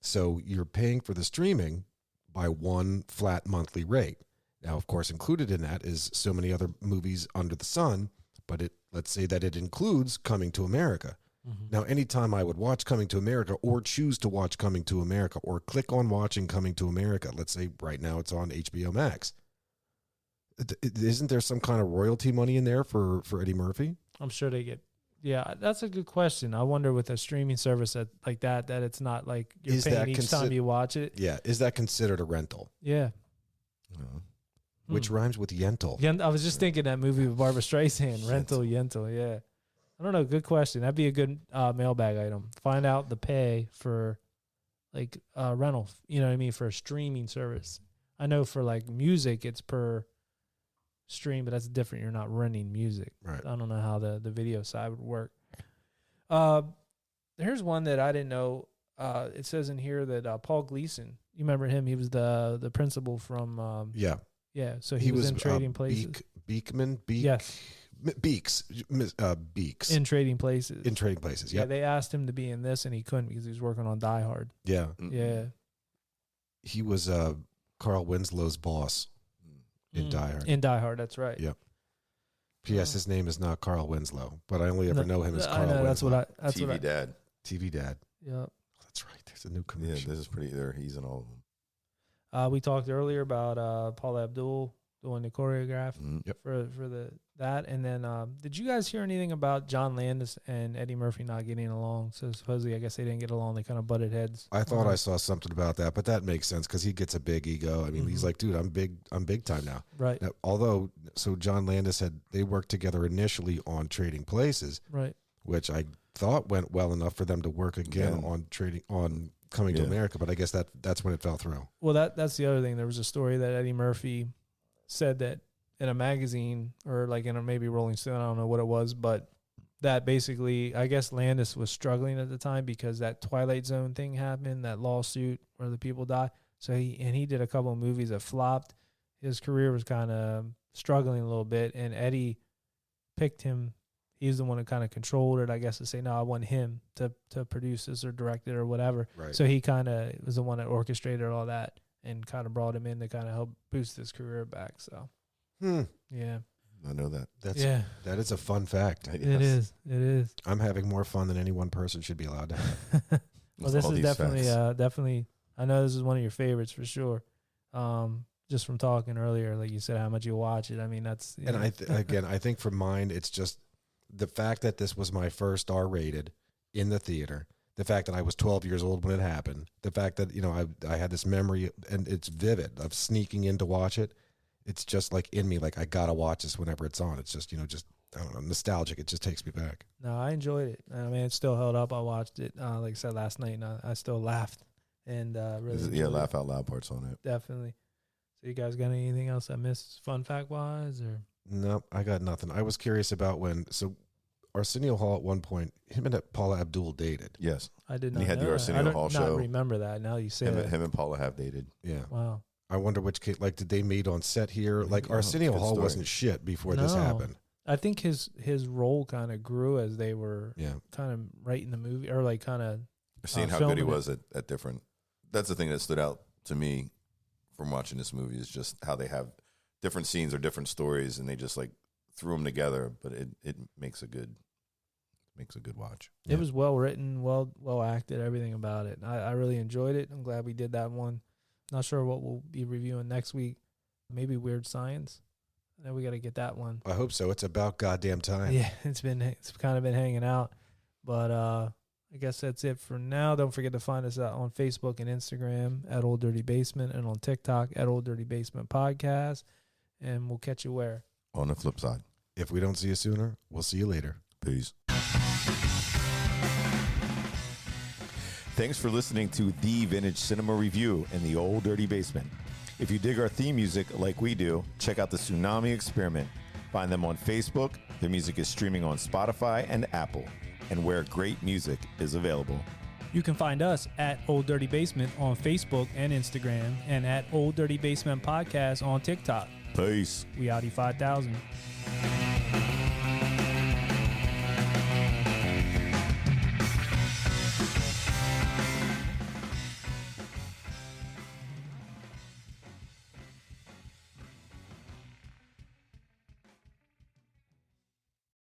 so you're paying for the streaming by one flat monthly rate. Now, of course, included in that is so many other movies under the sun. But let's say that it includes Coming to America. Now, anytime I would watch Coming to America or choose to watch Coming to America or click on watching Coming to America, let's say right now it's on HBO Max, isn't there some kind of royalty money in there for Eddie Murphy? I'm sure they get. Yeah, that's a good question. I wonder with a streaming service like that it's not like you're paying each time you watch it. Yeah, is that considered a rental? Yeah. Which rhymes with Yentl. Yeah, I was just thinking that movie with Barbara Streisand, Rental Yentl. Yeah. I don't know. Good question. That'd be a good mailbag item. Find out the pay for like rental. You know what I mean? For a streaming service. I know for like music, it's per stream, but that's different. You're not renting music. Right. I don't know how the video side would work. Here's one that I didn't know. It says in here that Paul Gleason, you remember him? He was the principal from. Yeah. Yeah. So he was in Trading Places. Beekman. Yes. Beeks. In Trading Places. In Trading Places. Yeah. They asked him to be in this, and he couldn't because he was working on Die Hard. Yeah. Yeah. He was Carl Winslow's boss in Die Hard. In Die Hard, that's right. Yep. P.S. His name is not Carl Winslow, but I only ever know him as Carl Winslow. That's what I. TV Dad. TV Dad. Yep. That's right. There's a new commercial. Yeah, this is pretty. He's in all of them. We talked earlier about Paula Abdul doing the choreograph for that, and then did you guys hear anything about John Landis and Eddie Murphy not getting along? So supposedly, I guess they didn't get along. They kind of butted heads. I thought I saw something about that, but that makes sense because he gets a big ego. I mean, he's like, dude, I'm big time now. Right. Now, although, so John Landis they worked together initially on Trading Places, right, which I thought went well enough for them to work again on Coming to America, but I guess that's when it fell through. Well, that's the other thing. There was a story that Eddie Murphy said that in a magazine or like in a maybe Rolling Stone, I don't know what it was, but that basically, I guess Landis was struggling at the time because that Twilight Zone thing happened, that lawsuit where the people died. So he did a couple of movies that flopped. His career was kind of struggling a little bit, and Eddie picked him. He's the one who kind of controlled it, I guess, to say, no, I want him to produce this or direct it or whatever. Right. So he kind of was the one that orchestrated all that and kind of brought him in to kind of help boost his career back. So, yeah. I know that. That is a fun fact. It is. I'm having more fun than any one person should be allowed to have. Well, this is definitely, I know this is one of your favorites for sure. Just from talking earlier, like you said, how much you watch it. I mean, that's, and I think for mine, it's just the fact that this was my first R-rated in the theater, the fact that I was 12 years old when it happened, the fact that, I had this memory, and it's vivid, of sneaking in to watch it. It's just like in me, like I got to watch this whenever it's on. It's just, I don't know, nostalgic. It just takes me back. No, I enjoyed it. I mean, it still held up. I watched it, like I said, last night, and I still laughed. And really laugh out loud parts on it. Definitely. So you guys got anything else I missed fun fact-wise? Or? No, I got nothing. I was curious about Arsenio Hall at one point, him and Paula Abdul dated. Yes. I did not He had know the Arsenio Hall show. I remember that. Now you say that. Him and Paula have dated. Yeah. Wow. I wonder which case, like, did they meet on set here? Like, Arsenio Hall wasn't shit before this happened. I think his role kind of grew as they were kind of writing the movie, or like kind of seeing how good he was at different. That's the thing that stood out to me from watching this movie, is just how they have different scenes or different stories, and they just like threw them together. But it makes a good watch. It was well written, well acted, everything about it. I really enjoyed it. I'm glad we did that one. Not sure what we'll be reviewing next week. Maybe Weird Science. I know we got to get that one. I hope so. It's about goddamn time. Yeah, it's kind of been hanging out. But I guess that's it for now. Don't forget to find us out on Facebook and Instagram at Old Dirty Basement, and on TikTok at Old Dirty Basement Podcast. And we'll catch you where? On the flip side. If we don't see you sooner, we'll see you later. Peace. Thanks for listening to The Vintage Cinema Review in the Old Dirty Basement. If you dig our theme music like we do, check out the Tsunami Experiment. Find them on Facebook. Their music is streaming on Spotify and Apple, and where great music is available. You can find us at Old Dirty Basement on Facebook and Instagram, and at Old Dirty Basement Podcast on TikTok. Peace. We Audi 5000.